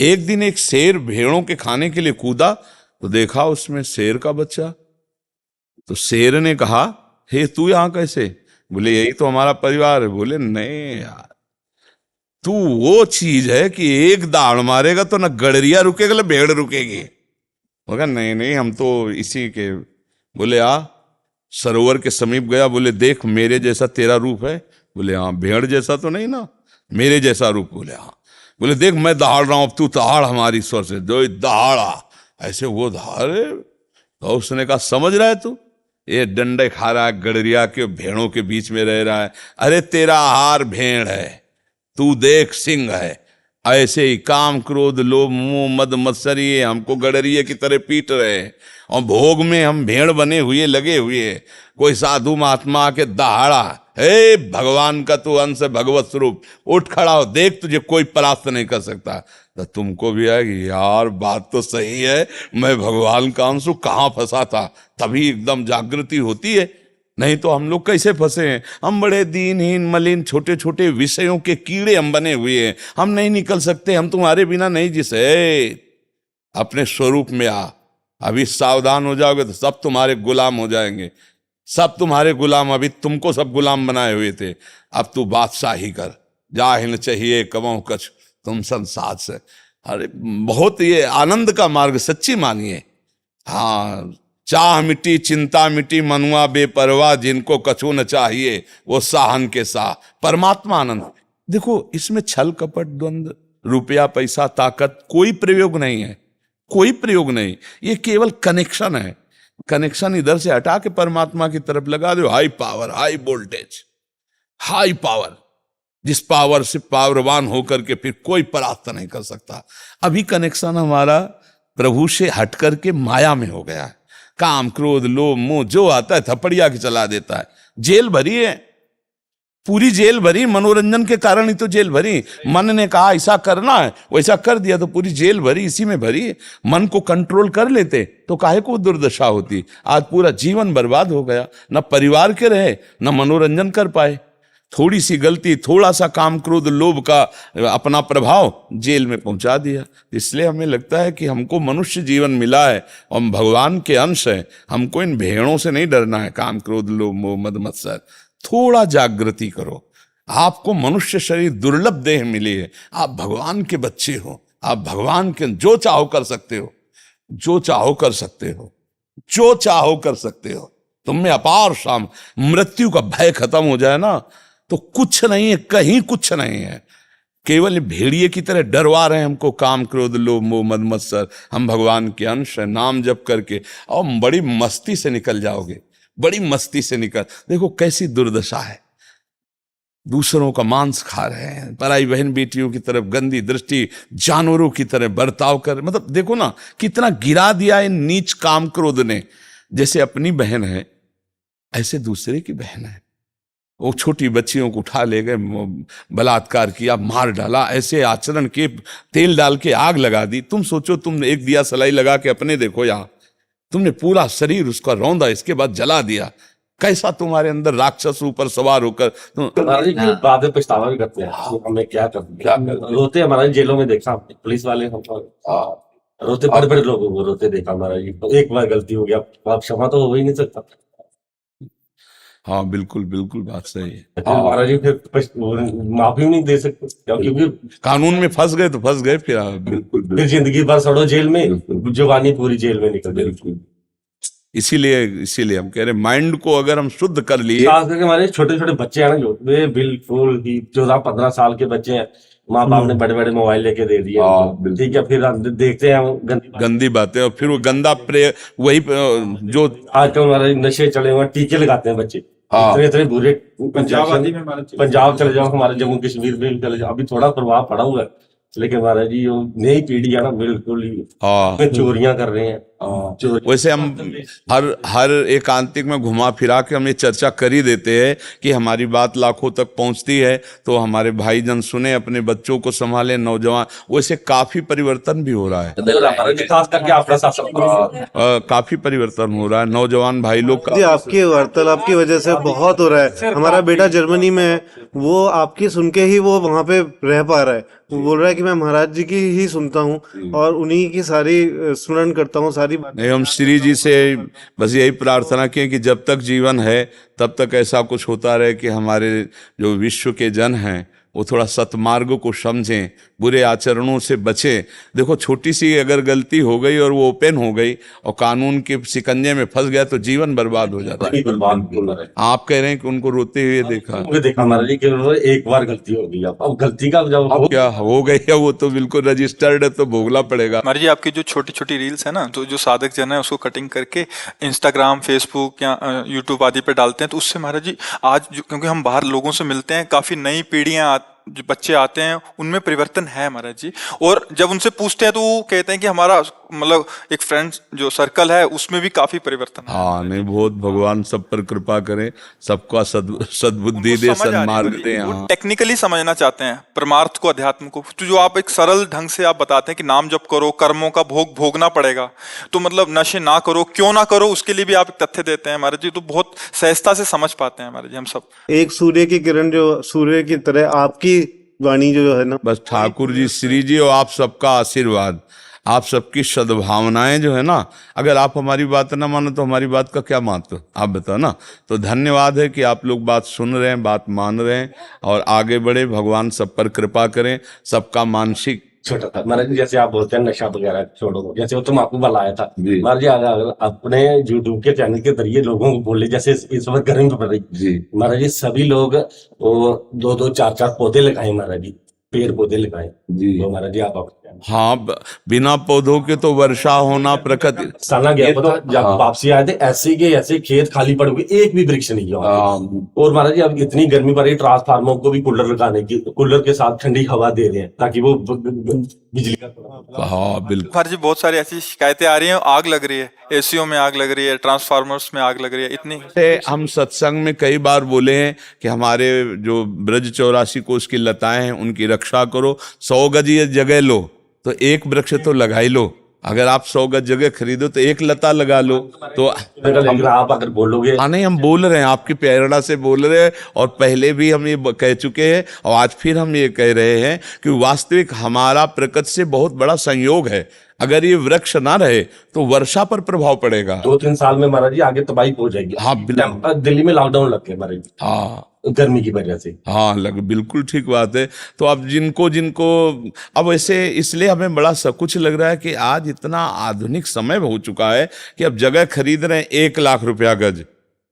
एक दिन एक शेर भेड़ों के खाने के लिए कूदा तो देखा उसमें शेर का बच्चा। तो शेर ने कहा, हे तू यहां कैसे? बोले यही तो हमारा परिवार है। बोले नहीं यार, तू वो चीज है कि एक दाड़ मारेगा तो ना गड़रिया रुकेगा ना भेड़ रुकेगी। बोला नहीं नहीं, हम तो इसी के। बोले आ, सरोवर के समीप गया। बोले देख मेरे जैसा तेरा रूप है? बोले हाँ। भेड़ जैसा तो नहीं ना? मेरे जैसा रूप? बोले हाँ। बोले देख मैं दहाड़ रहा हूं, अब तू दहाड़ हमारी स्वर से। जो दहाड़ा ऐसे वो दहाड़े। तो उसने कहा समझ रहा है तू, ये डंडे खा रहा है, गड़रिया के भेड़ों के बीच में रह रहा है। अरे तेरा आहार भेड़ है, तू देख सिंह है। ऐसे ही काम क्रोध लोभ मोह मद मत्सरिये हमको गड़रिये की तरह पीट रहे हैं, और भोग में हम भेड़ बने हुए लगे हुए। कोई साधु महात्मा के दहाड़ा, हे भगवान का तू अंश है, भगवत स्वरूप, उठ खड़ा हो, देख तुझे कोई परास्त नहीं कर सकता। तो तुमको भी आएगी यार, बात तो सही है, मैं भगवान का अंश हूं, कहाँ फंसा था। तभी एकदम जागृति होती है। नहीं तो हम लोग कैसे फंसे हैं? हम बड़े दीनहीन मलिन छोटे छोटे विषयों के कीड़े हम बने हुए हैं। हम नहीं निकल सकते, हम तुम्हारे बिना नहीं जी सकते। अपने स्वरूप में आ, अभी सावधान हो जाओगे तो सब तुम्हारे गुलाम हो जाएंगे, सब तुम्हारे गुलाम। अभी तुमको सब गुलाम बनाए हुए थे, अब तू बादशाही कर। जाहिल चाहिए कबहु कछ तुम संसार से। अरे बहुत ये आनंद का मार्ग, सच्ची मानिए। हाँ, चाह मिट्टी चिंता मिट्टी मनुआ बेपरवाह, जिनको कछु न चाहिए वो साहन के साह। परमात्मा आनंद। देखो इसमें छल कपट द्वंद रुपया पैसा ताकत कोई प्रयोग नहीं है, कोई प्रयोग नहीं। ये केवल कनेक्शन है। कनेक्शन इधर से हटा के परमात्मा की तरफ लगा दो। High power, high voltage, high power, जिस पावर से पावरवान होकर के फिर कोई परास्त नहीं कर सकता। अभी कनेक्शन हमारा प्रभु से हट करके माया में हो गया है। काम क्रोध लोभ मोह जो आता है थपड़िया के चला देता है। जेल भरी है, पूरी जेल भरी, मनोरंजन के कारण ही तो जेल भरी। मन ने कहा ऐसा करना है, वैसा कर दिया तो पूरी जेल भरी, इसी में भरी है। मन को कंट्रोल कर लेते तो काहे को दुर्दशा होती। आज पूरा जीवन बर्बाद हो गया, न परिवार के रहे न मनोरंजन कर पाए। थोड़ी सी गलती, थोड़ा सा काम क्रोध लोभ का अपना प्रभाव जेल में पहुंचा दिया। इसलिए हमें लगता है कि हमको मनुष्य जीवन मिला है, हम भगवान के अंश हैं, हमको इन भेड़ों से नहीं डरना है, काम क्रोध लोभ मोह मद मत्सर। थोड़ा जागृति करो। आपको मनुष्य शरीर दुर्लभ देह मिली है, आप भगवान के बच्चे हो, आप भगवान के जो चाहो कर सकते हो, जो चाहो कर सकते हो, जो चाहो कर सकते हो। तुम में अपार शाम, मृत्यु का भय खत्म हो जाए ना तो कुछ नहीं है, कहीं कुछ नहीं है। केवल भेड़िए की तरह डरवा रहे हैं हमको, काम क्रोध लोभ मोह मद मत्सर। हम भगवान के अंश हैं, नाम जप करके और बड़ी मस्ती से निकल जाओगे, बड़ी मस्ती से निकल। देखो कैसी दुर्दशा है, दूसरों का मांस खा रहे हैं, पराई बहन बेटियों की तरफ गंदी दृष्टि, जानवरों की तरह बर्ताव कर। मतलब देखो ना कितना गिरा दिया इन नीच काम क्रोध ने। जैसे अपनी बहन है ऐसे दूसरे की बहन है। वो छोटी बच्चियों को उठा ले गए, बलात्कार किया, मार डाला, ऐसे आचरण के तेल डाल के आग लगा दी। तुम सोचो, तुम एक दिया सलाई लगा के अपने देखो, यहाँ तुमने पूरा शरीर उसका रौंदा, इसके बाद जला दिया। कैसा तुम्हारे अंदर राक्षस ऊपर सवार होकर महाराज जी की बाद में पछतावा भी करते हैं कि हमें क्या कर रोते। हमारा जेलों में देखा पुलिस वाले हमको रोते, बड़े बड़े लोगों को रोते देखा महाराज जी। तो एक बार गलती हो गया, आप क्षमा तो हो ही नहीं सकता। हाँ बिल्कुल बिल्कुल बात सही है। महाराज जी फिर माफी नहीं दे सकते क्योंकि कानून में फंस गए तो फंस गए। फिर जिंदगी भर सड़ो जेल में, जवानी पूरी जेल में निकल गई। इसीलिए हम कह रहे माइंड को अगर हम शुद्ध कर लिए। खास करके हमारे छोटे छोटे बच्चे हैं ना, जो वे बिल्कुल ही 14-15 साल के बच्चे हैं, माँ बाप ने बड़े बड़े मोबाइल लेके दे दिए, ठीक है, फिर हम देखते हैं गंदी बातें, और फिर वो गंदा वही जो आजकल हमारे नशे चले हुए, टीके लगाते हैं बच्चे, इतने इतने बुरे। पंजाब चले जाओ, हमारे जम्मू कश्मीर में चले जाओ, अभी थोड़ा प्रभाव पड़ा हुआ है, लेकिन हमारा जी वो नई पीढ़ी है ना, बिल्कुल ही चोरियां कर रहे हैं। वैसे हम हर एकांतिक में घुमा फिरा के हम ये चर्चा कर ही देते हैं कि हमारी बात लाखों तक पहुंचती है तो हमारे भाईजन सुने, अपने बच्चों को संभाले, नौजवान। वैसे काफी परिवर्तन भी हो रहा है, खास करके आपका काफी परिवर्तन हो रहा है। नौजवान भाई लोग जी आपकी वार्तालाप की वजह से बहुत हो रहा है। हमारा बेटा जर्मनी में है, वो आपकी सुन के ही वो वहां पे रह पा रहा है। वो बोल रहा है कि मैं महाराज जी की ही सुनता हूँ और उन्हीं की सारी स्मरण करता हूँ, सारी बातें। नहीं, हम श्री जी से बस यही प्रार्थना किए कि जब तक जीवन है तब तक ऐसा कुछ होता रहे कि हमारे जो विश्व के जन हैं वो थोड़ा सतमार्ग को समझें, बुरे आचरणों से बचें। देखो, छोटी सी अगर गलती हो गई और वो ओपन हो गई और कानून के शिकंजे में फंस गया तो जीवन बर्बाद हो जाता है। आप कह रहे हैं कि उनको रोते हुए देखा? देखा महाराज जी कि उन्होंने एक बार गलती हो गई, अब गलती का जब अब क्या हो गई है, वो तो बिल्कुल रजिस्टर्ड है, तो भोगना पड़ेगा। महाराज जी, आपकी जो छोटी छोटी रील्स है ना, तो जो साधक जन है उसको कटिंग करके इंस्टाग्राम, फेसबुक या यूट्यूब आदि पे डालते हैं, तो उससे महाराज जी आज क्योंकि हम बाहर लोगों से मिलते हैं, काफी नई पीढ़ियां जो बच्चे आते हैं उनमें परिवर्तन है महाराज जी। और जब उनसे पूछते हैं तो वो कहते हैं कि हमारा मतलब एक फ्रेंड्स जो सर्कल है उसमें भी काफी परिवर्तन है। हाँ, नहीं, बहुत भगवान सब पर कृपा करें, सबका सद्बुद्धि दे, सन्मार्ग दे। वो टेक्निकली समझना चाहते हैं परमार्थ को, अध्यात्म को। तो जो आप एक सरल ढंग से आप बताते हैं कि नाम जप करो, कर्मों का भोग भोगना पड़ेगा, तो मतलब नशे ना करो, क्यों ना करो, उसके लिए भी आप एक तथ्य देते हैं महाराज जी। तो बहुत सहजता से समझ पाते हैं महाराज जी हम सब। एक सूर्य की किरण जो सूर्य की तरह आपकी वाणी जो है ना, बस ठाकुर जी, श्री जी और आप सबका आशीर्वाद, आप सबकी सद्भावनाएं जो है ना, अगर आप हमारी बात ना मानो तो हमारी बात का क्या महत्व, आप बताओ ना। तो धन्यवाद है कि आप लोग बात सुन रहे हैं, बात मान रहे हैं और आगे बढ़े। भगवान सब पर कृपा करें, सबका मानसिक छोटा था महाराज जी। जैसे आप बोलते हैं नशा वगैरह छोड़ो, जैसे वो तुम आपको बुलाया था महाराज जी, अगर अपने यूट्यूब के चैनल के जरिए लोगों को बोले, जैसे इस वक्त गर्मी पड़ रही महाराज जी, सभी लोग वो 2-2, 4-4 पौधे लगाए महाराज जी, पेड़ पौधे लगाए जी। तो महाराज जी आप हाँ, बिना पौधों के तो वर्षा होना प्रकृति साला गया पता, जब वापसी आए थे ऐसे के ऐसे खेत खाली पड़ गए, एक भी वृक्ष नहीं हुआ। और महाराज जी अब इतनी गर्मी पड़ रही, ट्रांसफार्मर को भी कूलर लगाने की, कूलर के साथ ठंडी हवा दे रहे हैं ताकि वो बिजली का। हाँ बिल्कुल महाराज जी, बहुत सारी ऐसी शिकायतें आ रही हैं, आग लग रही है, एसीओ में आग लग रही है, ट्रांसफार्मर्स में आग लग रही है, इतनी। हम सत्संग में कई बार बोले हैं कि हमारे जो ब्रज 84 कोष की लताएं हैं उनकी रक्षा करो। 100 गज ये जगह लो तो एक वृक्ष तो लगा ही लो। अगर आप 100 गज जगह खरीदो तो एक लता लगा लो। तो आप अगर बोलोगे, हाँ, नहीं, हम बोल रहे हैं, आपकी प्रेरणा से बोल रहे हैं और पहले भी हम ये कह चुके हैं और आज फिर हम ये कह रहे हैं कि वास्तविक हमारा प्रकृति से बहुत बड़ा संयोग है। अगर ये वृक्ष ना रहे तो वर्षा पर प्रभाव पड़ेगा। 2-3 साल में महाराज जी आगे तबाही हो जाएगी। हाँ, दिल्ली में लॉकडाउन लग गया महाराज जी, हाँ, गर्मी की वजह से। हाँ, बिल्कुल ठीक बात है। तो अब जिनको अब ऐसे इसलिए हमें बड़ा कुछ लग रहा है कि आज इतना आधुनिक समय हो चुका है कि अब जगह खरीद रहे हैं 1 लाख रुपया गज,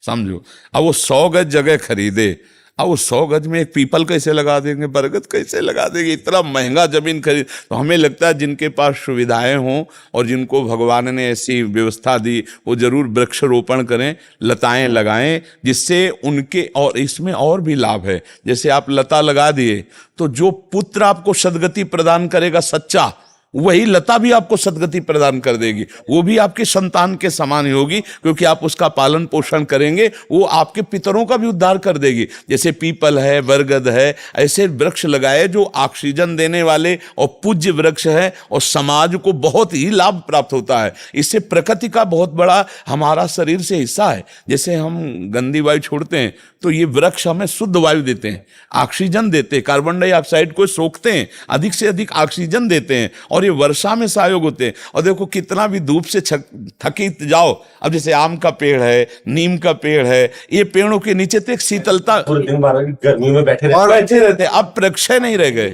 समझो। अब वो 100 गज जगह खरीदे, अब वो 100 गज में एक पीपल कैसे लगा देंगे, बरगद कैसे लगा देंगे, इतना महंगा जमीन खरीद। तो हमें लगता है जिनके पास सुविधाएं हों और जिनको भगवान ने ऐसी व्यवस्था दी वो जरूर वृक्षारोपण करें, लताएं लगाएं, जिससे उनके और इसमें और भी लाभ है। जैसे आप लता लगा दिए तो जो पुत्र आपको सद्गति प्रदान करेगा सच्चा, वही लता भी आपको सद्गति प्रदान कर देगी। वो भी आपके संतान के समान ही होगी क्योंकि आप उसका पालन पोषण करेंगे। वो आपके पितरों का भी उद्धार कर देगी। जैसे पीपल है, बरगद है, ऐसे वृक्ष लगाए जो ऑक्सीजन देने वाले और पूज्य वृक्ष है और समाज को बहुत ही लाभ प्राप्त होता है। इससे प्रकृति का बहुत बड़ा हमारा शरीर से हिस्सा है। जैसे हम गंदी वायु छोड़ते हैं तो ये वृक्ष हमें शुद्ध वायु देते हैं, ऑक्सीजन देते हैं, कार्बन डाइऑक्साइड को सोखते हैं, अधिक से अधिक ऑक्सीजन देते हैं और ये वर्षा में सहयोग होते हैं। और देखो कितना भी धूप से थकी जाओ, अब जैसे आम का पेड़ है, नीम का पेड़ है, ये पेड़ों के नीचे तो एक शीतलता, गर्मी में बैठे रहते। अब वृक्ष नहीं रह गए,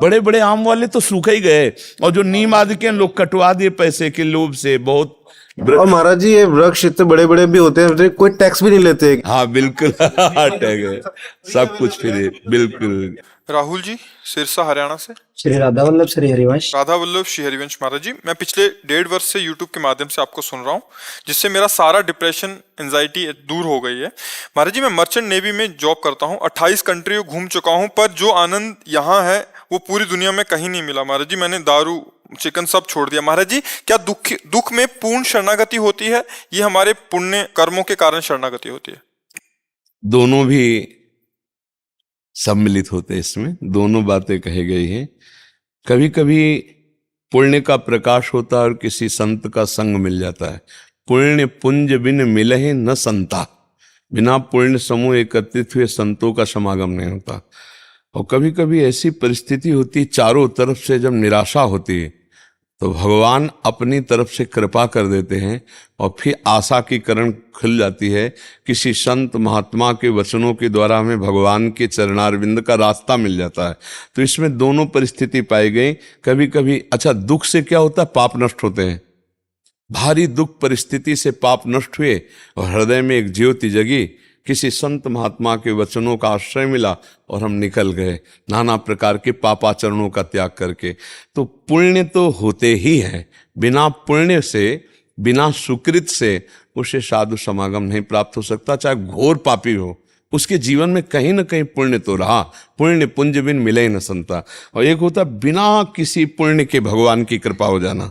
बड़े बड़े आम वाले तो सूखे ही गए और जो नीम आदि के लोग कटवा दिए पैसे के लोभ से। बहुत और महाराज जी ये वृक्ष इतने बड़े बड़े भी होते हैं, कोई टैक्स भी नहीं लेते। हाँ बिल्कुल सब कुछ फ्री, बिल्कुल। राहुल जी सिरसा हरियाणा से। श्री राधा वल्लभ श्री हरिवंश। राधा वल्लभ श्री हरिवंश महाराज जी, मैं पिछले 1.5 वर्ष से यूट्यूब के माध्यम से आपको सुन रहा हूँ, जिससे मेरा सारा डिप्रेशन, एंजाइटी दूर हो गई है। महाराज जी, मैं मर्चेंट नेवी में जॉब करता हूँ, 28 कंट्रियों घूम चुका हूँ, पर जो आनंद यहाँ है वो पूरी दुनिया में कहीं नहीं मिला। महाराज जी, मैंने दारू, चिकन सब छोड़ दिया। महाराज जी, क्या दुख में पूर्ण शरणागति होती है? ये हमारे पुण्य कर्मों के कारण शरणागति होती है? दोनों भी सम्मिलित होते हैं, इसमें दोनों बातें कही गई हैं। कभी कभी पुण्य का प्रकाश होता है और किसी संत का संग मिल जाता है। पुण्य पुंज बिन मिलहि न संता, बिना पुण्य समूह एकत्रित हुए संतों का समागम नहीं होता। और कभी कभी ऐसी परिस्थिति होती, चारों तरफ से जब निराशा होती है तो भगवान अपनी तरफ से कृपा कर देते हैं और फिर आशा की किरण खुल जाती है। किसी संत महात्मा के वचनों के द्वारा हमें भगवान के चरणारविंद का रास्ता मिल जाता है। तो इसमें दोनों परिस्थिति पाई गई। कभी कभी अच्छा दुख से क्या होता है, पाप नष्ट होते हैं। भारी दुख परिस्थिति से पाप नष्ट हुए और हृदय में एक ज्योति जगी, किसी संत महात्मा के वचनों का आश्रय मिला और हम निकल गए नाना प्रकार के पापाचरणों का त्याग करके। तो पुण्य तो होते ही है, बिना पुण्य से, बिना सुकृत से उसे साधु समागम नहीं प्राप्त हो सकता। चाहे घोर पापी हो, उसके जीवन में कहीं ना कहीं पुण्य तो रहा। पुण्य पुंज बिन मिले न संता। और एक होता बिना किसी पुण्य के भगवान की कृपा हो जाना।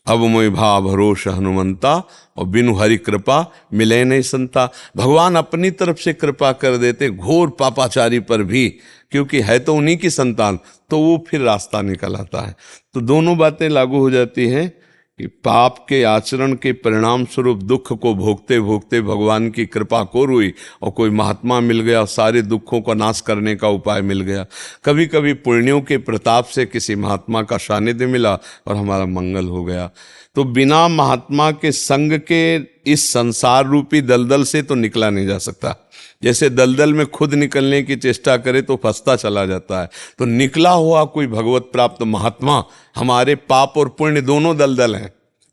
अब मोहि भा भरोस हनुमंता और बिनु हरि कृपा मिले नहीं संता। भगवान अपनी तरफ से कृपा कर देते घोर पापाचारी पर भी, क्योंकि है तो उन्हीं की संतान, तो वो फिर रास्ता निकल आता है। तो दोनों बातें लागू हो जाती हैं कि पाप के आचरण के परिणाम स्वरूप दुख को भोगते भोगते भगवान की कृपा को हुई और कोई महात्मा मिल गया, सारे दुखों का नाश करने का उपाय मिल गया। कभी कभी पुण्यों के प्रताप से किसी महात्मा का सानिध्य मिला और हमारा मंगल हो गया। तो बिना महात्मा के संग के इस संसार रूपी दलदल से तो निकला नहीं जा सकता। जैसे दलदल में खुद निकलने की चेष्टा करे तो फंसता चला जाता है। तो निकला हुआ कोई भगवत प्राप्त महात्मा, हमारे पाप और पुण्य दोनों दलदल हैं,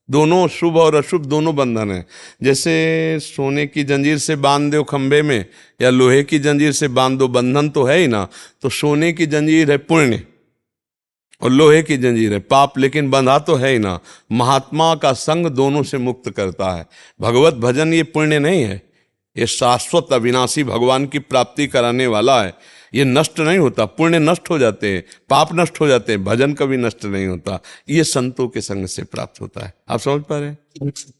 दोनों शुभ और अशुभ दोनों बंधन हैं। जैसे सोने की जंजीर से बांध दो खंभे में या लोहे की जंजीर से बांध दो, बंधन तो है ही ना। तो सोने की जंजीर है पुण्य और लोहे की जंजीर है पाप, लेकिन बंधा तो है ही ना। महात्मा का संग दोनों से मुक्त करता है। भगवत भजन ये पुण्य नहीं है, ये शाश्वत अविनाशी भगवान की प्राप्ति कराने वाला है। ये नष्ट नहीं होता। पुण्य नष्ट हो जाते हैं, पाप नष्ट हो जाते हैं, भजन कभी नष्ट नहीं होता। ये संतों के संग से प्राप्त होता है। आप समझ पा रहे हैं?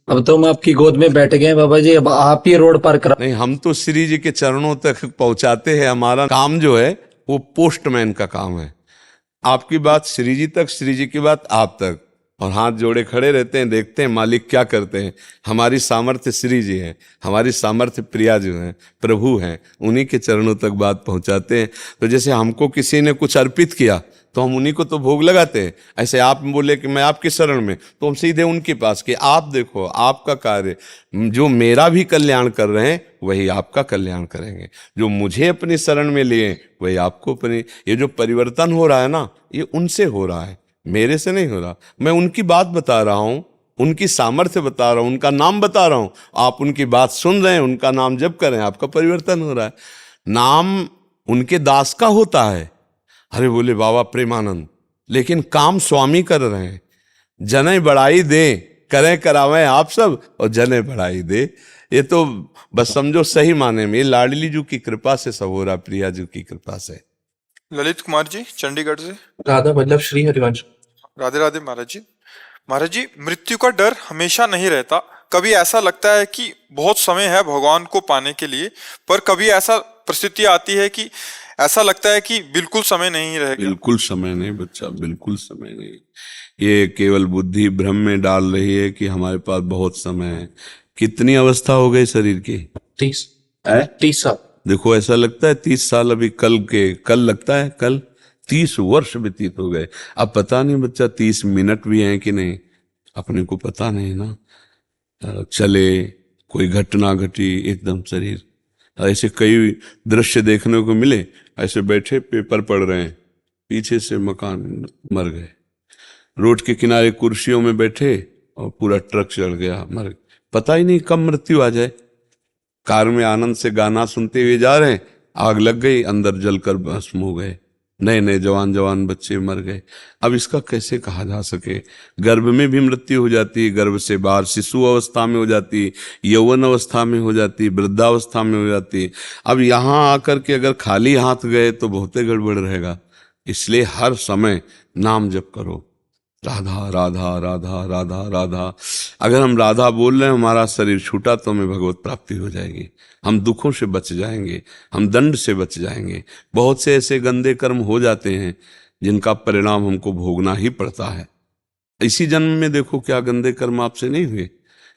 अब तो हम आपकी गोद में बैठ गए बाबा जी, अब आप ही रोड पार करा। नहीं, हम तो श्री जी के चरणों तक पहुंचाते हैं। हमारा काम जो है वो पोस्टमैन का काम है। आपकी बात श्री जी तक, श्री जी की बात आप तक, और हाथ जोड़े खड़े रहते हैं, देखते हैं मालिक क्या करते हैं। हमारी सामर्थ्य श्री जी हैं, हमारी सामर्थ्य प्रिया जी हैं, प्रभु हैं, उन्हीं के चरणों तक बात पहुंचाते हैं। तो जैसे हमको किसी ने कुछ अर्पित किया तो हम उन्हीं को तो भोग लगाते हैं। ऐसे आप बोले कि मैं आपके शरण में, तो हम सीधे उनके पास कि आप देखो आपका कार्य, जो मेरा भी कल्याण कर रहे हैं वही आपका कल्याण करेंगे। जो मुझे अपनी शरण में लिए वही आपको अपनी। ये जो परिवर्तन हो रहा है ना, ये उनसे हो रहा है, मेरे से नहीं हो रहा। मैं उनकी बात बता रहा हूं, उनकी सामर्थ्य बता रहा हूं, उनका नाम बता रहा हूं। आप उनकी बात सुन रहे हैं, उनका नाम जप कर रहे हैं, आपका परिवर्तन हो रहा है। नाम उनके दास का होता है। अरे बोले बाबा प्रेमानंद, लेकिन काम स्वामी कर रहे हैं। जने बढ़ाई दे करें करावें आप सब, और जने बढ़ाई दे। ये तो बस समझो सही माने में लाडली जी की कृपा से सब हो रहा, प्रिया जी की कृपा से। ललित कुमार जी चंडीगढ़ से। राधा वल्लभ श्री हरिवंश। राधे राधे महाराज जी। महाराज जी, मृत्यु का डर हमेशा नहीं रहता। कभी ऐसा लगता है कि बहुत समय है भगवान को पाने के लिए, पर कभी ऐसा परिस्थिति आती है कि ऐसा लगता है कि बिल्कुल समय नहीं रहेगा। बिल्कुल समय नहीं बच्चा, बिल्कुल समय नहीं। ये केवल बुद्धि भ्रम में डाल रही है कि हमारे पास बहुत समय है। कितनी अवस्था हो गई शरीर की? 30 साल। देखो ऐसा लगता है 30 साल अभी कल लगता है, कल 30 वर्ष व्यतीत हो गए। अब पता नहीं बच्चा 30 मिनट भी हैं कि नहीं, अपने को पता नहीं ना। चले कोई घटना घटी, एकदम शरीर ऐसे कई दृश्य देखने को मिले। ऐसे बैठे पेपर पढ़ रहे हैं, पीछे से मकान मर गए। रोड के किनारे कुर्सियों में बैठे और पूरा ट्रक चढ़ गया, मर गए। पता ही नहीं कब मृत्यु आ जाए। कार में आनंद से गाना सुनते हुए जा रहे हैं, आग लग गई, अंदर जलकर भस्म हो गए। नए नए जवान बच्चे मर गए। अब इसका कैसे कहा जा सके? गर्भ में भी मृत्यु हो जाती है, गर्भ से बाहर शिशु अवस्था में हो जाती, यौवन अवस्था में हो जाती, वृद्धावस्था में हो जाती। अब यहाँ आकर के अगर खाली हाथ गए तो बहुत गड़बड़ रहेगा। इसलिए हर समय नाम जप करो, राधा राधा राधा राधा राधा। अगर हम राधा बोल रहे हैं, हमारा शरीर छूटा तो हमें भगवत प्राप्ति हो जाएगी। हम दुखों से बच जाएंगे, हम दंड से बच जाएंगे। बहुत से ऐसे गंदे कर्म हो जाते हैं जिनका परिणाम हमको भोगना ही पड़ता है। इसी जन्म में देखो क्या गंदे कर्म आपसे नहीं हुए।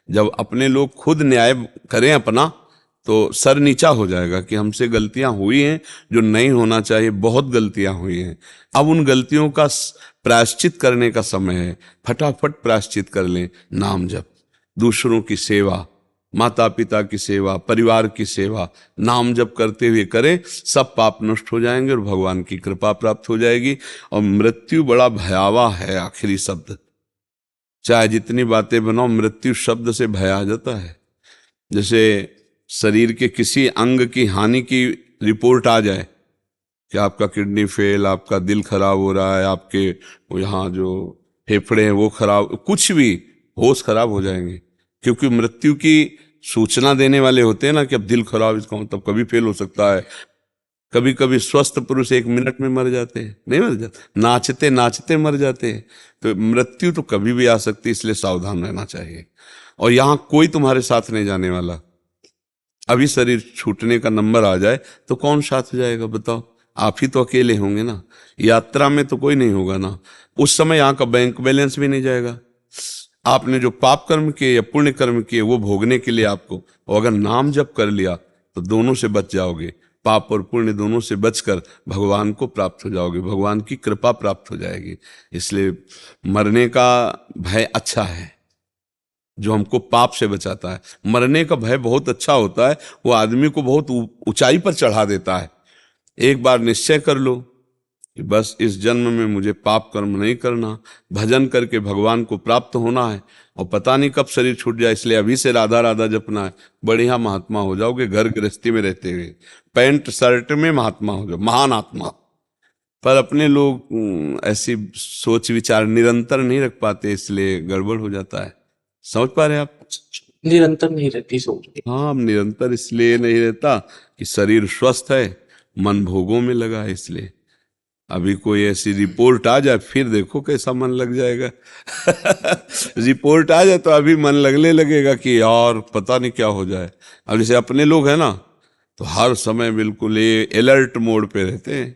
जब अपने लोग खुद न्याय करें अपना, तो सर नीचा हो जाएगा कि हमसे गलतियां हुई हैं जो नहीं होना चाहिए, बहुत गलतियां हुई हैं। अब उन गलतियों का प्रायश्चित करने का समय है, फटाफट प्रायश्चित कर लें। नाम जप, दूसरों की सेवा, माता पिता की सेवा, परिवार की सेवा, नाम जप करते हुए करें, सब पाप नष्ट हो जाएंगे और भगवान की कृपा प्राप्त हो जाएगी। और मृत्यु बड़ा भयावह है, आखिरी शब्द। चाहे जितनी बातें बनाओ, मृत्यु शब्द से भय आ जाता है। जैसे शरीर के किसी अंग की हानि की रिपोर्ट आ जाए कि आपका किडनी फेल, आपका दिल खराब हो रहा है, आपके यहाँ जो फेफड़े हैं वो खराब, कुछ भी, होश खराब हो जाएंगे। क्योंकि मृत्यु की सूचना देने वाले होते हैं ना कि अब दिल खराब, इसका मतलब कभी फेल हो सकता है। कभी कभी स्वस्थ पुरुष 1 मिनट में मर जाते हैं, नहीं मर जाते, नाचते नाचते मर जाते हैं। तो मृत्यु तो कभी भी आ सकती है, इसलिए सावधान रहना चाहिए। और यहाँ कोई तुम्हारे साथ नहीं जाने वाला। अभी शरीर छूटने का नंबर आ जाए तो कौन साथ जाएगा बताओ? आप ही तो अकेले होंगे ना। यात्रा में तो कोई नहीं होगा ना। उस समय यहाँ का बैंक बैलेंस भी नहीं जाएगा। आपने जो पाप कर्म किए या पुण्य कर्म किए वो भोगने के लिए आपको, और अगर नाम जप कर लिया तो दोनों से बच जाओगे। पाप और पुण्य दोनों से बचकर भगवान को प्राप्त हो जाओगे, भगवान की कृपा प्राप्त हो जाएगी। इसलिए मरने का भय अच्छा है, जो हमको पाप से बचाता है। मरने का भय बहुत अच्छा होता है, वो आदमी को बहुत ऊंचाई पर चढ़ा देता है। एक बार निश्चय कर लो कि बस इस जन्म में मुझे पाप कर्म नहीं करना, भजन करके भगवान को प्राप्त होना है। और पता नहीं कब शरीर छूट जाए, इसलिए अभी से राधा राधा जपना है। बढ़िया महात्मा हो जाओगे, घर गृहस्थी में रहते हुए पैंट शर्ट में महात्मा हो जाओ, महान आत्मा। पर अपने लोग ऐसी सोच विचार निरंतर नहीं रख पाते, इसलिए गड़बड़ हो जाता है। समझ पा रहे आप? निरंतर नहीं रहती सोच। हाँ, अब निरंतर इसलिए नहीं रहता कि शरीर स्वस्थ है, मन भोगों में लगा है। इसलिए अभी कोई ऐसी रिपोर्ट आ जाए, फिर देखो कैसा मन लग जाएगा। रिपोर्ट आ जाए तो अभी मन लगने लगेगा कि यार पता नहीं क्या हो जाए। अब जैसे अपने लोग हैं ना, तो हर समय बिल्कुल ये अलर्ट मोड पे रहते हैं,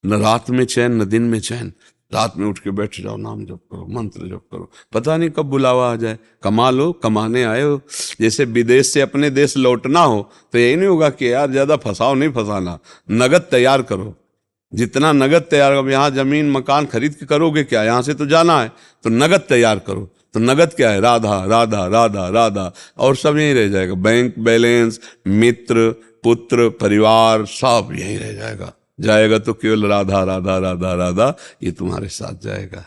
न रात में चैन न दिन में चैन। रात में उठ के बैठ जाओ, नाम जप करो, मंत्र जप करो, पता नहीं कब बुलावा आ जाए। कमा लो, कमाने आए हो। जैसे विदेश से अपने देश लौटना हो तो यही नहीं होगा कि यार ज्यादा फंसाओ, नहीं फंसाना, नगद तैयार करो। जितना नगद तैयार, अब यहाँ जमीन मकान खरीद के करोगे क्या, यहाँ से तो जाना है, तो नगद तैयार करो। तो नगद क्या है? राधा राधा राधा राधा, और सब यहीं रह जाएगा। बैंक बैलेंस, मित्र, पुत्र, परिवार, सब यहीं रह जाएगा। जाएगा तो केवल राधा राधा राधा राधा, ये तुम्हारे साथ जाएगा।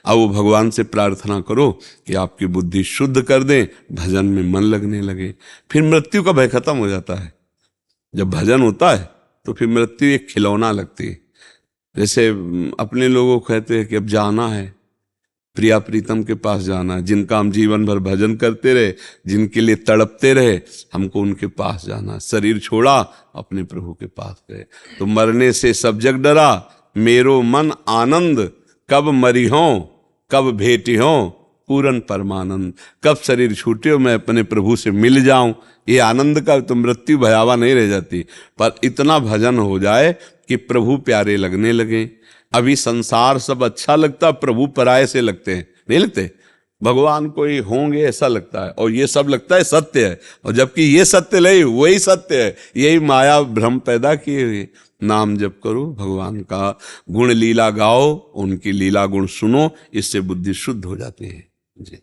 अब वो भगवान से प्रार्थना करो कि आपकी बुद्धि शुद्ध कर दें, भजन में मन लगने लगे, फिर मृत्यु का भय खत्म हो जाता है। जब भजन होता है तो फिर मृत्यु एक खिलौना लगती है। जैसे अपने लोगों को कहते हैं कि अब जाना है, प्रिया प्रीतम के पास जाना है, जिनका हम जीवन भर भजन करते रहे, जिनके लिए तड़पते रहे, हमको उनके पास जाना। शरीर छोड़ा, अपने प्रभु के पास गए। तो मरने से सब जग डरा, मेरो मन आनंद, कब मरी हो कब भेटी हो पूरन परमानंद। कब शरीर छूटे हो मैं अपने प्रभु से मिल जाऊं, ये आनंद का तो मृत्यु भयावह नहीं रह जाती। पर इतना भजन हो जाए कि प्रभु प्यारे लगने लगे। अभी संसार सब अच्छा लगता, प्रभु पराये से लगते हैं, नहीं लगते? भगवान कोई होंगे ऐसा लगता है, और ये सब लगता है सत्य है, और जबकि ये सत्य नहीं, वही सत्य है। यही माया भ्रम पैदा किए हुए। नाम जप करो, भगवान का गुण लीला गाओ, उनकी लीला गुण सुनो, इससे बुद्धि शुद्ध हो जाती है जी।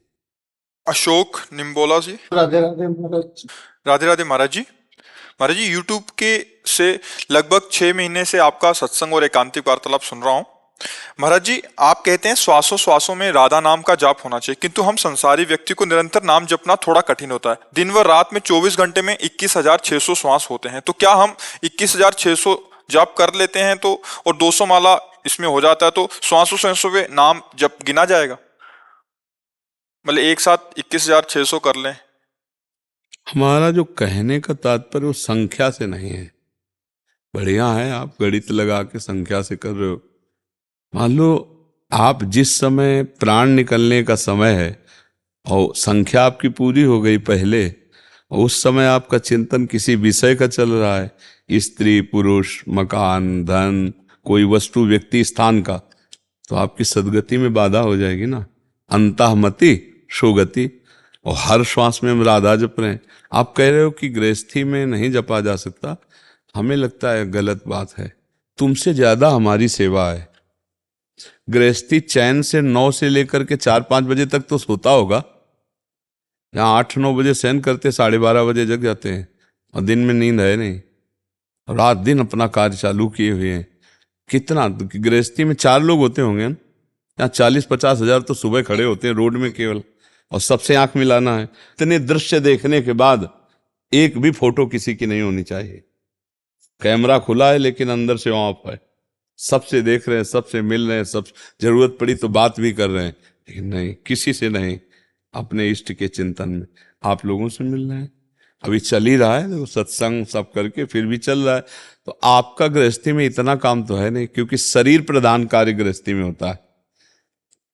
अशोक निम्बोला जी। राधे राधे महाराज। राधे राधे महाराज जी। महाराज जी, यूट्यूब के से लगभग 6 महीने से आपका सत्संग और एकांतिक वार्तालाप सुन रहा हूं। महाराज जी, आप कहते हैं श्वासों श्वासों में राधा नाम का जाप होना चाहिए, किंतु हम संसारी व्यक्ति को निरंतर नाम जपना थोड़ा कठिन होता है। दिन व रात में 24 घंटे में 21,600 श्वास होते हैं, तो क्या हम 21,600 जाप कर लेते हैं तो, और 200 माला इसमें हो जाता है, तो श्वासों श्वासों में नाम जप गिना जाएगा? मतलब एक साथ 21,600 कर लें? हमारा जो कहने का तात्पर्य वो संख्या से नहीं है। बढ़िया है, आप गणित लगा के संख्या से कर रहे हो। मान लो आप जिस समय प्राण निकलने का समय है और संख्या आपकी पूरी हो गई पहले, और उस समय आपका चिंतन किसी विषय का चल रहा है, स्त्री पुरुष, मकान, धन, कोई वस्तु, व्यक्ति, स्थान का, तो आपकी सदगति में बाधा हो जाएगी ना। अंतःमति शोगति। और हर श्वास में हम राधा जप रहे हैं। आप कह रहे हो कि गृहस्थी में नहीं जपा जा सकता, हमें लगता है गलत बात है। तुमसे ज्यादा हमारी सेवा है। गृहस्थी चैन से 9 से लेकर के 4-5 बजे तक तो सोता होगा, यहाँ 8-9 बजे शयन करते 12:30 बजे जग जाते हैं, और दिन में नींद है नहीं, रात दिन अपना कार्य चालू किए हुए हैं। कितना गृहस्थी में 4 लोग होते होंगे ना, यहाँ 40-50 हजार तो सुबह खड़े होते हैं रोड में केवल, और सबसे आंख मिलाना है। इतने दृश्य देखने के बाद एक भी फोटो किसी की नहीं होनी चाहिए। कैमरा खुला है लेकिन अंदर से ऑफ है, सबसे देख रहे हैं, सबसे मिल रहे हैं, सब जरूरत पड़ी तो बात भी कर रहे हैं, लेकिन नहीं, किसी से नहीं, अपने इष्ट के चिंतन में आप लोगों से मिल रहे हैं। अभी चल ही रहा है, देखो सत्संग सब करके फिर भी चल रहा है। तो आपका गृहस्थी में इतना काम तो है नहीं, क्योंकि शरीर प्रधान कार्य गृहस्थी में होता है।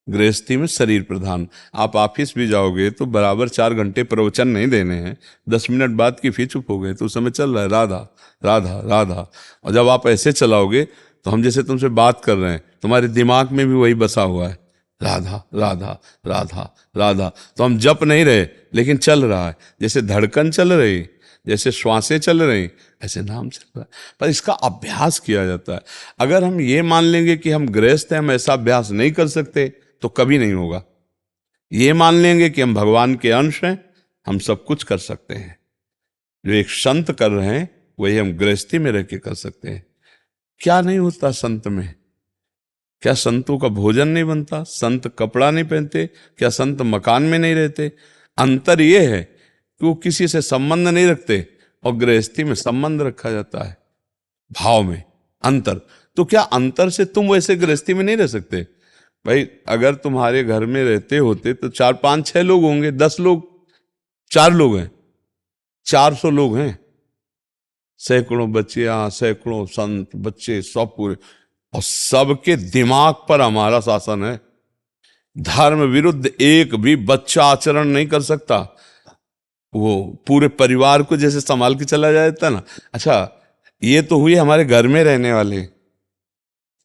गृहस्थी में शरीर प्रधान। आप ऑफिस भी जाओगे तो बराबर 4 घंटे प्रवचन नहीं देने हैं, 10 मिनट बाद की फिर चुप हो गए तो उस समय चल रहा है राधा राधा राधा। और जब आप ऐसे चलाओगे तो हम जैसे तुमसे बात कर रहे हैं, तुम्हारे दिमाग में भी वही बसा हुआ है, राधा राधा राधा राधा। तो हम जप नहीं रहे लेकिन चल रहा है, जैसे धड़कन चल रही, जैसे श्वासें चल रही, ऐसे नाम चल रहा है। पर इसका अभ्यास किया जाता है। अगर हम ये मान लेंगे कि हम गृहस्थ हैं, हम ऐसा अभ्यास नहीं कर सकते, तो कभी नहीं होगा। ये मान लेंगे कि हम भगवान के अंश हैं, हम सब कुछ कर सकते हैं। जो एक संत कर रहे हैं वही हम गृहस्थी में रह के कर सकते हैं। क्या नहीं होता संत में? क्या संतों का भोजन नहीं बनता? संत कपड़ा नहीं पहनते? क्या संत मकान में नहीं रहते? अंतर ये है कि वो किसी से संबंध नहीं रखते और गृहस्थी में संबंध रखा जाता है, भाव में अंतर। तो क्या अंतर से तुम वैसे गृहस्थी में नहीं रह सकते? भाई अगर तुम्हारे घर में रहते होते तो 4-5-6 लोग होंगे, 10 लोग, 4 लोग हैं, 400 लोग हैं, सैकड़ों बच्चियां, सैकड़ों संत बच्चे, सब पूरे, और सबके दिमाग पर हमारा शासन है। धर्म विरुद्ध एक भी बच्चा आचरण नहीं कर सकता। वो पूरे परिवार को जैसे संभाल के चला जाता ना। अच्छा, ये तो हुई हमारे घर में रहने वाले,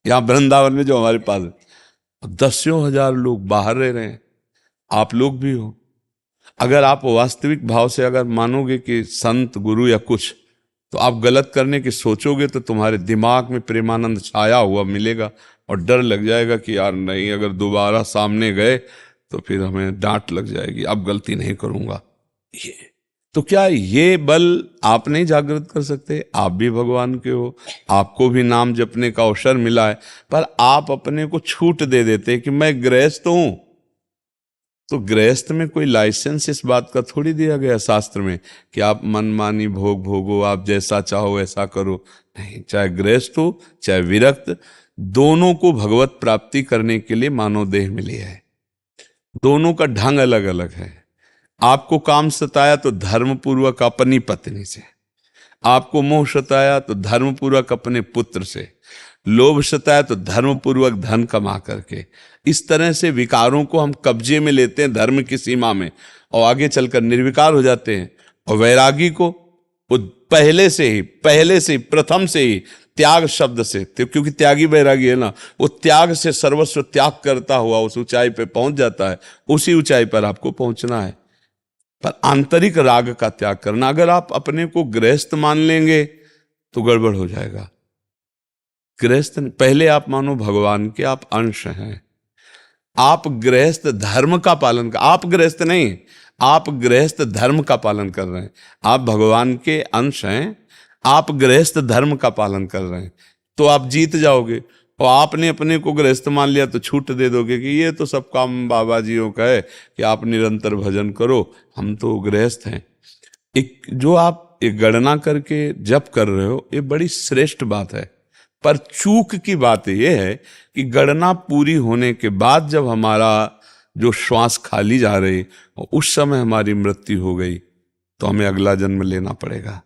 यहाँ वृंदावन में जो हमारे पास है, 10 हजार लोग बाहर रह रहे हैं, आप लोग भी हो। अगर आप वास्तविक भाव से अगर मानोगे कि संत गुरु या कुछ, तो आप गलत करने की सोचोगे तो तुम्हारे दिमाग में प्रेमानंद छाया हुआ मिलेगा, और डर लग जाएगा कि यार नहीं, अगर दोबारा सामने गए तो फिर हमें डांट लग जाएगी, अब गलती नहीं करूंगा। ये तो क्या ये बल आप नहीं जागृत कर सकते? आप भी भगवान के हो, आपको भी नाम जपने का अवसर मिला है, पर आप अपने को छूट दे देते कि मैं गृहस्थ हूं। तो गृहस्थ में कोई लाइसेंस इस बात का थोड़ी दिया गया शास्त्र में कि आप मनमानी भोग भोगो, आप जैसा चाहो ऐसा करो। नहीं, चाहे गृहस्थ हो चाहे विरक्त, दोनों को भगवत प्राप्ति करने के लिए मानव देह मिली है। दोनों का ढंग अलग अलग है। आपको काम सताया तो धर्मपूर्वक अपनी पत्नी से, आपको मोह सताया तो धर्मपूर्वक अपने पुत्र से, लोभ सताया तो धर्मपूर्वक धन कमा करके। इस तरह से विकारों को हम कब्जे में लेते हैं धर्म की सीमा में, और आगे चलकर निर्विकार हो जाते हैं। और वैरागी को वो पहले से ही प्रथम से ही त्याग शब्द से, क्योंकि त्यागी वैरागी है ना, वो त्याग से सर्वस्व त्याग करता हुआ उस ऊंचाई पे पहुंच जाता है। उसी ऊंचाई पर आपको पहुंचना है, पर आंतरिक राग का त्याग करना। अगर आप अपने को गृहस्थ मान लेंगे तो गड़बड़ हो जाएगा। गृहस्थ पहले आप मानो भगवान के आप अंश हैं। आप गृहस्थ धर्म का पालन कर, आप गृहस्थ नहीं, आप गृहस्थ धर्म का पालन कर रहे हैं। आप भगवान के अंश हैं, आप गृहस्थ धर्म का पालन कर रहे हैं, तो आप जीत जाओगे। और आपने अपने को गृहस्थ मान लिया तो छूट दे दोगे कि ये तो सब काम बाबा जियों का है कि आप निरंतर भजन करो, हम तो गृहस्थ हैं। एक जो आप एक गणना करके जप कर रहे हो, ये बड़ी श्रेष्ठ बात है, पर चूक की बात यह है कि गणना पूरी होने के बाद जब हमारा जो श्वास खाली जा रही और उस समय हमारी मृत्यु हो गई, तो हमें अगला जन्म लेना पड़ेगा।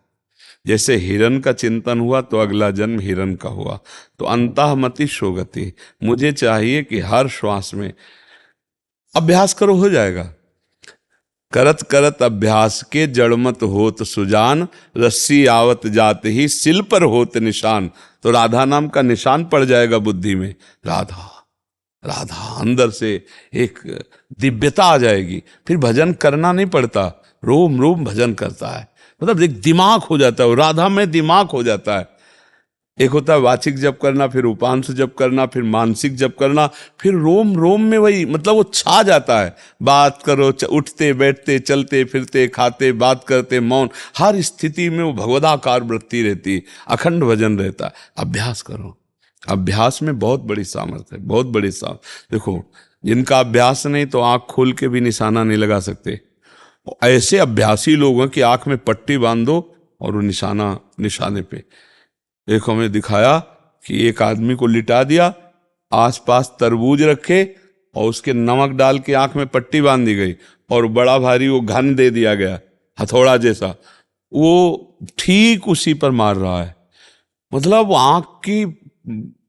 जैसे हिरण का चिंतन हुआ तो अगला जन्म हिरण का हुआ। तो अंतःमति शोगति, मुझे चाहिए कि हर श्वास में अभ्यास करो, हो जाएगा। करत करत अभ्यास के जड़मत होत सुजान, रस्सी आवत जाते ही सिल पर होत निशान। तो राधा नाम का निशान पड़ जाएगा बुद्धि में, राधा राधा अंदर से एक दिव्यता आ जाएगी, फिर भजन करना नहीं पड़ता, रोम रोम भजन करता है, मतलब एक दिमाग हो जाता है, राधा में दिमाग हो जाता है। एक होता है वाचिक जप करना, फिर उपांश जप करना, फिर मानसिक जप करना, फिर रोम रोम में वही, मतलब वो छा जाता है। बात करो, उठते बैठते चलते फिरते खाते बात करते मौन, हर स्थिति में वो भगवदाकार वृत्ति रहती है, अखंड भजन रहता है। अभ्यास करो, अभ्यास में बहुत बड़ी सामर्थ्य है, बहुत बड़ी सामर्थ्य। देखो जिनका अभ्यास नहीं तो आंख खोल के भी निशाना नहीं लगा सकते, ऐसे अभ्यासी लोगों की आंख में पट्टी बांध दो और वो निशाने पे। एक हमें दिखाया कि एक आदमी को लिटा दिया, आसपास तरबूज रखे और उसके नमक डाल के आंख में पट्टी बांध दी गई और बड़ा भारी वो घन दे दिया गया, हथौड़ा जैसा, वो ठीक उसी पर मार रहा है। मतलब आंख की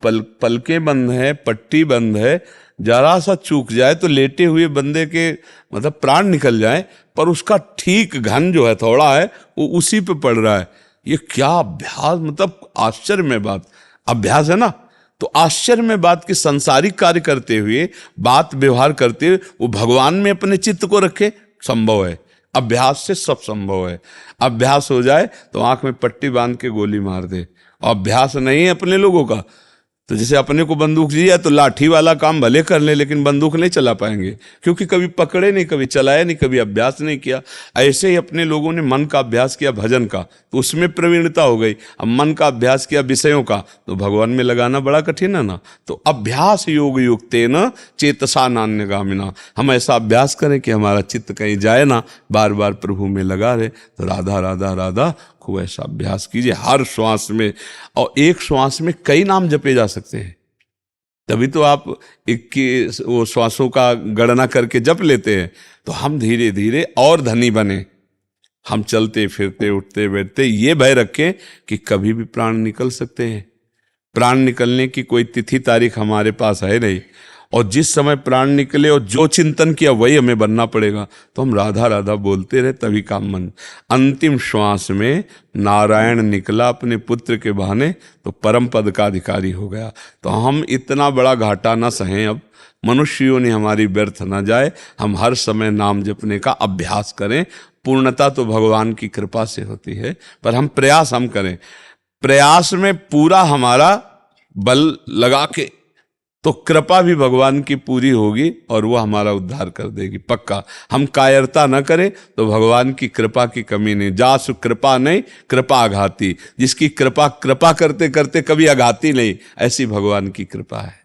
पलकें बंद है, पट्टी बंद है, जरा सा चूक जाए तो लेटे हुए बंदे के मतलब प्राण निकल जाए, पर उसका ठीक घन जो है थोड़ा है वो उसी पे पड़ रहा है। ये क्या अभ्यास, मतलब आश्चर्य में बात, अभ्यास है ना। तो आश्चर्य में बात कि संसारिक कार्य करते हुए, बात व्यवहार करते हुए वो भगवान में अपने चित्त को रखे, संभव है। अभ्यास से सब संभव है। अभ्यास हो जाए तो आंख में पट्टी बांध के गोली मार दे, और अभ्यास नहीं है अपने लोगों का तो जैसे अपने को बंदूक दी है तो लाठी वाला काम भले कर ले लेकिन बंदूक नहीं चला पाएंगे, क्योंकि कभी पकड़े नहीं, कभी चलाया नहीं, कभी अभ्यास नहीं किया। ऐसे ही अपने लोगों ने मन का अभ्यास किया भजन का तो उसमें प्रवीणता हो गई। अब मन का अभ्यास किया विषयों का तो भगवान में लगाना बड़ा कठिन है ना। तो अभ्यास योग युक्तेन चेतसा नान्यगामिना, हम ऐसा अभ्यास करें कि हमारा चित्त कहीं जाए ना, बार बार प्रभु में लगा रहे। तो राधा राधा राधा खूब ऐसा अभ्यास कीजिए हर श्वास में, और एक श्वास में कई नाम जपे जा सकते हैं। तभी तो आप 21 वो श्वासों का गणना करके जप लेते हैं। तो हम धीरे धीरे और धनी बने, हम चलते फिरते उठते बैठते ये भय रखें कि कभी भी प्राण निकल सकते हैं। प्राण निकलने की कोई तिथि तारीख हमारे पास है नहीं, और जिस समय प्राण निकले और जो चिंतन किया वही हमें बनना पड़ेगा। तो हम राधा राधा बोलते रहे तभी काम बन। अंतिम श्वास में नारायण निकला अपने पुत्र के बहाने तो परम पद का अधिकारी हो गया। तो हम इतना बड़ा घाटा न सहें, अब मनुष्यों ने हमारी व्यर्थ न जाए, हम हर समय नाम जपने का अभ्यास करें। पूर्णता तो भगवान की कृपा से होती है, पर हम प्रयास हम करें। प्रयास में पूरा हमारा बल लगा के तो कृपा भी भगवान की पूरी होगी और वो हमारा उद्धार कर देगी पक्का। हम कायरता न करें तो भगवान की कृपा की कमी नहीं। जासु कृपा नहीं कृपा आघाती, जिसकी कृपा करते करते कभी आघाती नहीं, ऐसी भगवान की कृपा है।